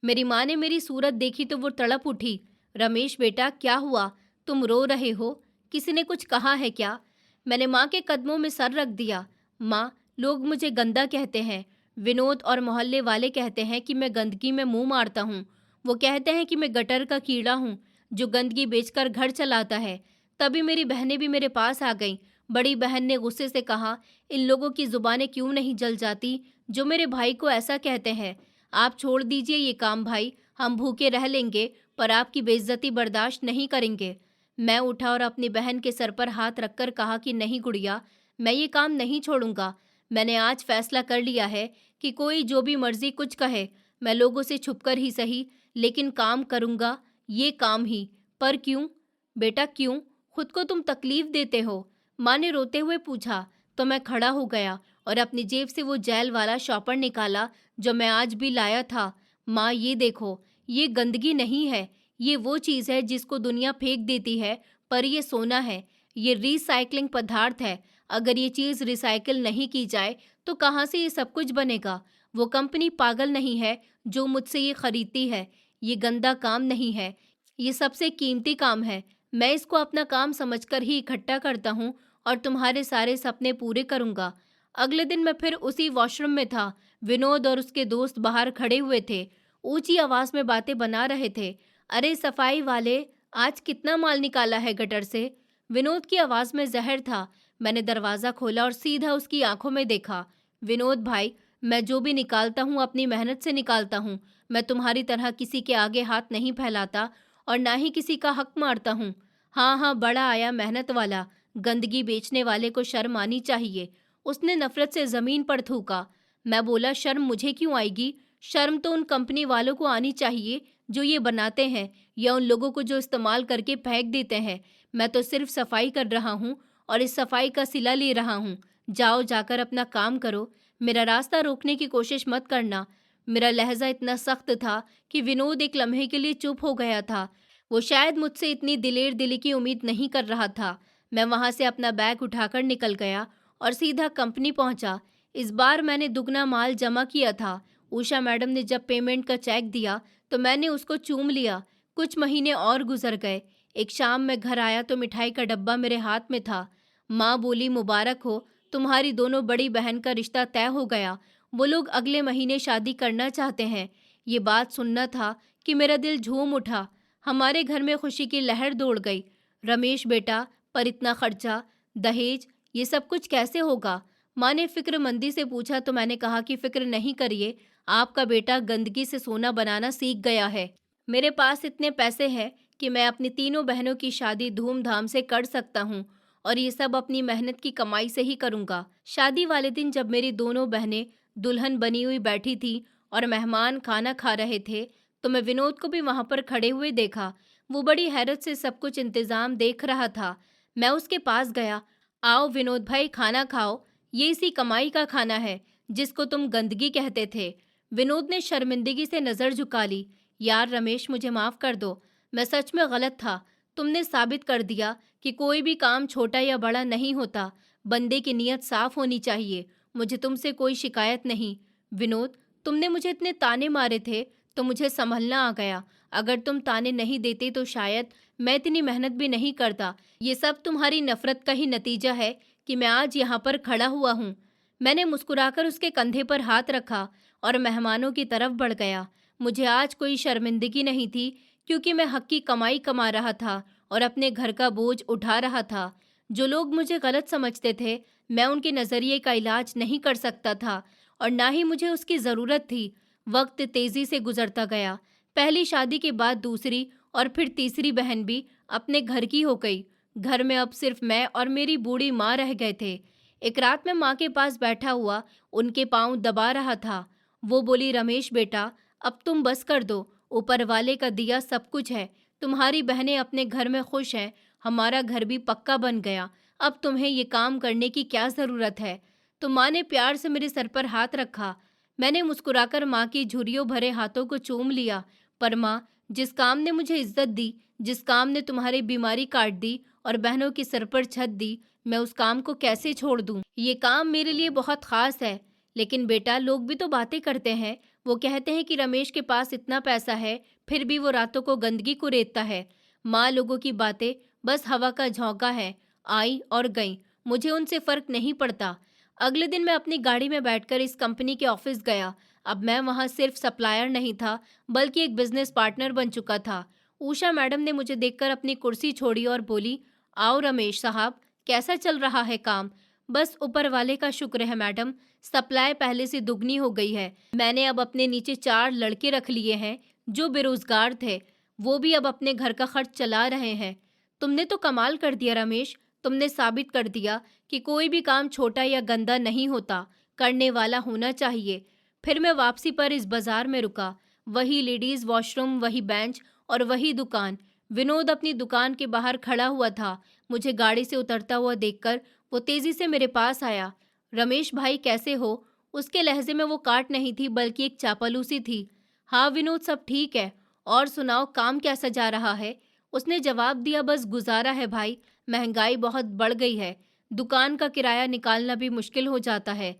मेरी माँ ने मेरी सूरत देखी तो वो तड़प उठी। रमेश बेटा, क्या हुआ? तुम रो रहे हो? किसी ने कुछ कहा है क्या? मैंने माँ के कदमों में सर रख दिया। माँ, लोग मुझे गंदा कहते हैं। विनोद और मोहल्ले वाले कहते हैं कि मैं गंदगी में मुंह मारता हूँ। वो कहते हैं कि मैं गटर का कीड़ा हूँ जो गंदगी बेचकर घर चलाता है। तभी मेरी बहनें भी मेरे पास आ गईं। बड़ी बहन ने गुस्से से कहा, इन लोगों की जुबानें क्यों नहीं जल जाती जो मेरे भाई को ऐसा कहते हैं। आप छोड़ दीजिए ये काम भाई, हम भूखे रह लेंगे पर आपकी बेइज्जती बर्दाश्त नहीं करेंगे। मैं उठा और अपनी बहन के सर पर हाथ रखकर कहा कि नहीं गुड़िया, मैं ये काम नहीं छोड़ूंगा। मैंने आज फैसला कर लिया है कि कोई जो भी मर्जी कुछ कहे, मैं लोगों से छुपकर ही सही लेकिन काम करूंगा, ये काम ही। पर क्यों बेटा, क्यों? खुद को तुम तकलीफ देते हो? माँ ने रोते हुए पूछा। तो मैं खड़ा हो गया और अपनी जेब से वो जेल वाला शॉपर निकाला जो मैं आज भी लाया था। माँ, ये देखो, ये गंदगी नहीं है, ये वो चीज़ है जिसको दुनिया फेंक देती है, पर ये सोना है, ये रिसाइकलिंग पदार्थ है। अगर ये चीज़ रिसाइकिल नहीं की जाए तो कहाँ से ये सब कुछ बनेगा? वो कंपनी पागल नहीं है जो मुझसे ये खरीदती है। ये गंदा काम नहीं है, ये सबसे कीमती काम है। मैं इसको अपना काम समझकर ही इकट्ठा करता हूँ और तुम्हारे सारे सपने पूरे करूँगा। अगले दिन मैं फिर उसी वॉशरूम में था। विनोद और उसके दोस्त बाहर खड़े हुए थे, ऊंची आवाज में बातें बना रहे थे। अरे सफाई वाले, आज कितना माल निकाला है गटर से? विनोद की आवाज में जहर था। मैंने दरवाजा खोला और सीधा उसकी आंखों में देखा। विनोद भाई, मैं जो भी निकालता हूँ अपनी मेहनत से निकालता हूँ। मैं तुम्हारी तरह किसी के आगे हाथ नहीं फैलाता और ना ही किसी का हक मारता हूँ। हाँ हाँ, बड़ा आया मेहनत वाला। गंदगी बेचने वाले को शर्म आनी चाहिए। उसने नफरत से जमीन पर थूका। मैं बोला, शर्म मुझे क्यों आएगी? शर्म तो उन कंपनी वालों को आनी चाहिए जो ये बनाते हैं, या उन लोगों को जो इस्तेमाल करके फेंक देते हैं। मैं तो सिर्फ सफाई कर रहा हूँ और इस सफाई का सिला ले रहा हूँ। जाओ, जाकर अपना काम करो, मेरा रास्ता रोकने की कोशिश मत करना। मेरा लहजा इतना सख्त था कि विनोद एक लम्हे के लिए चुप हो गया था। वो शायद मुझसे इतनी दिलेर दिली की उम्मीद नहीं कर रहा था। मैं वहां से अपना बैग उठाकर निकल गया और सीधा कंपनी पहुंचा। इस बार मैंने दुगना माल जमा किया था। उषा मैडम ने जब पेमेंट का चेक दिया तो मैंने उसको चूम लिया। कुछ महीने और गुजर गए। एक शाम मैं घर आया तो मिठाई का डब्बा मेरे हाथ में था। माँ बोली, मुबारक हो, तुम्हारी दोनों बड़ी बहन का रिश्ता तय हो गया। वो लोग अगले महीने शादी करना चाहते हैं। ये बात सुनना था कि मेरा दिल झूम उठा। हमारे घर में खुशी की लहर दौड़ गई। रमेश बेटा, पर इतना खर्चा, दहेज, ये सब कुछ कैसे होगा? माँ ने फिक्रमंदी से पूछा तो मैंने कहा कि फिक्र नहीं करिए, आपका बेटा गंदगी से सोना बनाना सीख गया है। मेरे पास इतने पैसे हैं कि मैं अपनी तीनों बहनों की शादी धूमधाम से कर सकता हूँ और ये सब अपनी मेहनत की कमाई से ही करूँगा। शादी वाले दिन जब मेरी दोनों बहनें दुल्हन बनी हुई बैठी थी और मेहमान खाना खा रहे थे तो मैं विनोद को भी वहाँ पर खड़े हुए देखा। वो बड़ी हैरत से सब कुछ इंतज़ाम देख रहा था। मैं उसके पास गया। आओ विनोद भाई, खाना खाओ, ये इसी कमाई का खाना है जिसको तुम गंदगी कहते थे। विनोद ने शर्मिंदगी से नज़र झुका ली। यार रमेश, मुझे माफ़ कर दो, मैं सच में गलत था। तुमने साबित कर दिया कि कोई भी काम छोटा या बड़ा नहीं होता, बंदे की नीयत साफ होनी चाहिए। मुझे तुमसे कोई शिकायत नहीं। विनोद, तुमने मुझे इतने ताने मारे थे तो मुझे संभलना आ गया। अगर तुम ताने नहीं देते तो शायद मैं इतनी मेहनत भी नहीं करता। ये सब तुम्हारी नफरत का ही नतीजा है कि मैं आज यहाँ पर खड़ा हुआ हूँ। मैंने मुस्कुराकर उसके कंधे पर हाथ रखा और मेहमानों की तरफ बढ़ गया। मुझे आज कोई शर्मिंदगी नहीं थी क्योंकि मैं हक की कमाई कमा रहा था और अपने घर का बोझ उठा रहा था। जो लोग मुझे गलत समझते थे, मैं उनके नज़रिए का इलाज नहीं कर सकता था और ना ही मुझे उसकी ज़रूरत थी। वक्त तेज़ी से गुजरता गया। पहली शादी के बाद दूसरी और फिर तीसरी बहन भी अपने घर की हो गई। घर में अब सिर्फ मैं और मेरी बूढ़ी माँ रह गए थे। एक रात मैं माँ के पास बैठा हुआ उनके पाँव दबा रहा था। वो बोली, रमेश बेटा, अब तुम बस कर दो, ऊपर वाले का दिया सब कुछ है। तुम्हारी बहनें अपने घर में खुश हैं, हमारा घर भी पक्का बन गया। अब तुम्हें ये काम करने की क्या ज़रूरत है? तो माँ ने प्यार से मेरे सर पर हाथ रखा। मैंने मुस्कुराकर माँ की झुर्रियों भरे हाथों को चूम लिया। पर माँ, जिस काम ने मुझे इज्जत दी, जिस काम ने तुम्हारी बीमारी काट दी और बहनों की सर पर छत दी, मैं उस काम को कैसे छोड़ दूँ? ये काम मेरे लिए बहुत ख़ास है। लेकिन बेटा, लोग भी तो बातें करते हैं। वो कहते हैं कि रमेश के पास इतना पैसा है फिर भी वो रातों को गंदगी कुरेदता है। माँ, लोगों की बातें बस हवा का झोंका है, आई और गई, मुझे उनसे फर्क नहीं पड़ता। अगले दिन मैं अपनी गाड़ी में बैठकर इस कंपनी के ऑफिस गया। अब मैं वहां सिर्फ सप्लायर नहीं था, बल्कि एक बिजनेस पार्टनर बन चुका था। उषा मैडम ने मुझे देखकर अपनी कुर्सी छोड़ी और बोली, आओ रमेश साहब, कैसा चल रहा है काम? बस ऊपर वाले का शुक्र है मैडम, सप्लाई पहले से दुगनी हो गई है। मैंने अब अपने नीचे 4 लड़के रख लिए हैं जो बेरोजगार थे, वो भी अब अपने घर का खर्च चला रहे हैं। तुमने तो कमाल कर दिया रमेश, तुमने साबित कर दिया कि कोई भी काम छोटा या गंदा नहीं होता, करने वाला होना चाहिए। फिर मैं वापसी पर इस बाजार में रुका। वही लेडीज वॉशरूम, वही बेंच और वही दुकान। विनोद अपनी दुकान के बाहर खड़ा हुआ था। मुझे गाड़ी से उतरता हुआ देखकर वो तेजी से मेरे पास आया। रमेश भाई कैसे हो? उसके लहजे में वो काट नहीं थी, बल्कि एक चापलूसी थी। हाँ विनोद, सब ठीक है। और सुनाओ, काम कैसा जा रहा है? उसने जवाब दिया, बस गुजारा है भाई, महंगाई बहुत बढ़ गई है, दुकान का किराया निकालना भी मुश्किल हो जाता है।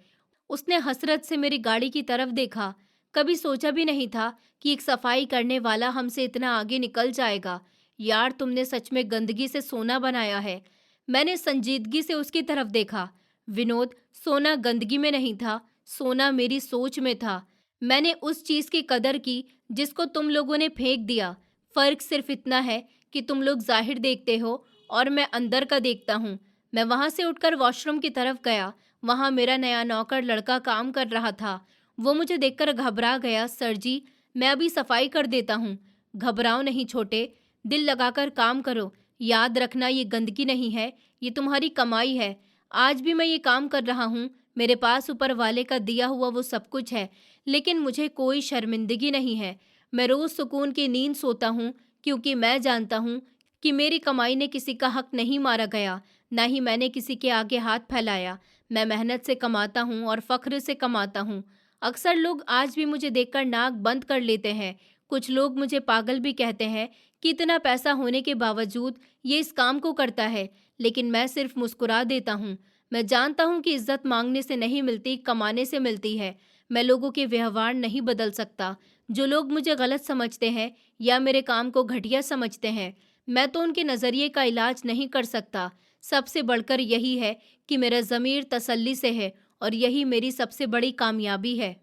उसने हसरत से मेरी गाड़ी की तरफ देखा। कभी सोचा भी नहीं था कि एक सफाई करने वाला हमसे इतना आगे निकल जाएगा। यार, तुमने सच में गंदगी से सोना बनाया है। मैंने संजीदगी से उसकी तरफ देखा। विनोद, सोना गंदगी में नहीं था, सोना मेरी सोच में था। मैंने उस चीज की कदर की जिसको तुम लोगों ने फेंक दिया। फर्क सिर्फ इतना है कि तुम लोग जाहिर देखते हो और मैं अंदर का देखता हूँ। मैं वहां से उठकर वॉशरूम की तरफ गया। वहां मेरा नया नौकर लड़का काम कर रहा था। वो मुझे देखकर घबरा गया। सर जी, मैं अभी सफाई कर देता हूँ। घबराओ नहीं छोटे, दिल लगाकर काम करो। याद रखना, ये गंदगी नहीं है, ये तुम्हारी कमाई है। आज भी मैं ये काम कर रहा हूँ, मेरे पास ऊपर वाले का दिया हुआ वो सब कुछ है, लेकिन मुझे कोई शर्मिंदगी नहीं है। मैं रोज सुकून की नींद सोता हूँ, क्योंकि मैं जानता हूँ कि मेरी कमाई ने किसी का हक नहीं मारा गया, ना ही मैंने किसी के आगे हाथ फैलाया। मैं मेहनत से कमाता हूँ और फख्र से कमाता हूँ। अक्सर लोग आज भी मुझे देखकर नाक बंद कर लेते हैं। कुछ लोग मुझे पागल भी कहते हैं कि इतना पैसा होने के बावजूद ये इस काम को करता है, लेकिन मैं सिर्फ मुस्कुरा देता हूँ। मैं जानता हूँ कि इज्जत मांगने से नहीं मिलती, कमाने से मिलती है। मैं लोगों के व्यवहार नहीं बदल सकता। जो लोग मुझे गलत समझते हैं या मेरे काम को घटिया समझते हैं, मैं तो उनके नज़रिए का इलाज नहीं कर सकता। सबसे बढ़कर यही है कि मेरा ज़मीर तसल्ली से है, और यही मेरी सबसे बड़ी कामयाबी है।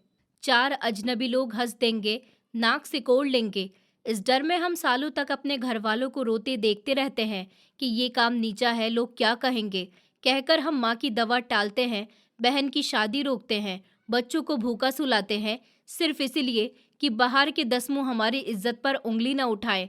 4 अजनबी लोग हंस देंगे, नाक सिकोड़ लेंगे, इस डर में हम सालों तक अपने घर वालों को रोते देखते रहते हैं कि ये काम नीचा है, लोग क्या कहेंगे कहकर हम माँ की दवा टालते हैं, बहन की शादी रोकते हैं, बच्चों को भूखा सुलाते हैं, सिर्फ इसीलिए कि बाहर के 10 मुंह हमारी इज्जत पर उंगली न उठाएं।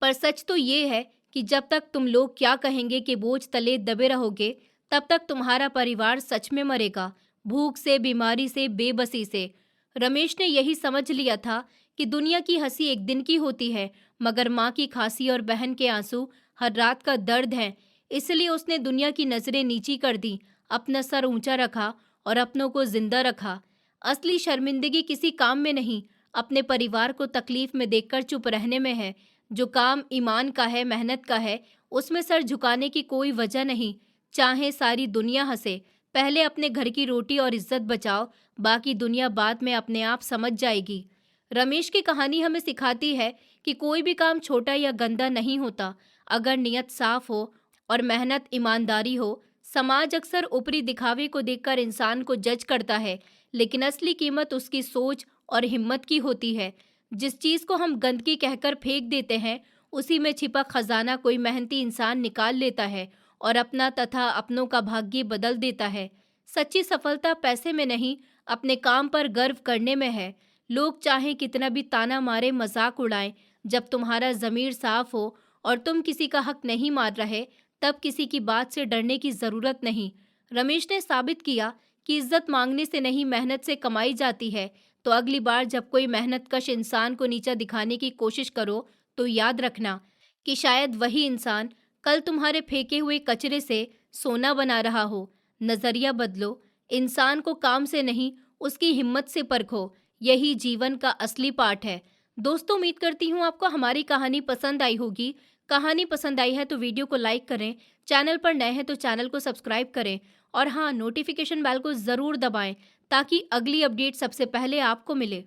पर सच तो ये है कि जब तक तुम लोग क्या कहेंगे के बोझ तले दबे रहोगे, तब तक तुम्हारा परिवार सच में मरेगा, भूख से, बीमारी से, बेबसी से। रमेश ने यही समझ लिया था कि दुनिया की हंसी एक दिन की होती है, मगर माँ की खांसी और बहन के आंसू हर रात का दर्द है। इसलिए उसने दुनिया की नजरें नीची कर दी, अपना सर ऊंचा रखा और अपनों को जिंदा रखा। असली शर्मिंदगी किसी काम में नहीं, अपने परिवार को तकलीफ में देखकर चुप रहने में है। जो काम ईमान का है, मेहनत का है, उसमें सर झुकाने की कोई वजह नहीं। चाहे सारी दुनिया हंसे, पहले अपने घर की रोटी और इज्जत बचाओ, बाकी दुनिया बाद में अपने आप समझ जाएगी। रमेश की कहानी हमें सिखाती है कि कोई भी काम छोटा या गंदा नहीं होता, अगर नियत साफ हो और मेहनत ईमानदारी हो। समाज अक्सर ऊपरी दिखावे को देखकर इंसान को जज करता है, लेकिन असली कीमत उसकी सोच और हिम्मत की होती है। जिस चीज को हम गंदगी कहकर फेंक देते हैं, उसी में छिपा खजाना कोई मेहनती इंसान निकाल लेता है और अपना तथा अपनों का भाग्य बदल देता है। सच्ची सफलता पैसे में नहीं, अपने काम पर गर्व करने में है। लोग चाहे कितना भी ताना मारे, मजाक उड़ाएं, जब तुम्हारा ज़मीर साफ हो और तुम किसी का हक नहीं मार रहे, तब किसी की बात से डरने की ज़रूरत नहीं। रमेश ने साबित किया कि इज्जत मांगने से नहीं, मेहनत से कमाई जाती है। तो अगली बार जब कोई मेहनतकश इंसान को नीचा दिखाने की कोशिश करो, तो याद रखना कि शायद वही इंसान कल तुम्हारे फेंके हुए कचरे से सोना बना रहा हो। नज़रिया बदलो, इंसान को काम से नहीं, उसकी हिम्मत से परखो। यही जीवन का असली पाठ है। दोस्तों, उम्मीद करती हूँ आपको हमारी कहानी पसंद आई होगी। कहानी पसंद आई है तो वीडियो को लाइक करें, चैनल पर नए हैं तो चैनल को सब्सक्राइब करें, और हाँ, नोटिफिकेशन बेल को ज़रूर दबाएं ताकि अगली अपडेट सबसे पहले आपको मिले।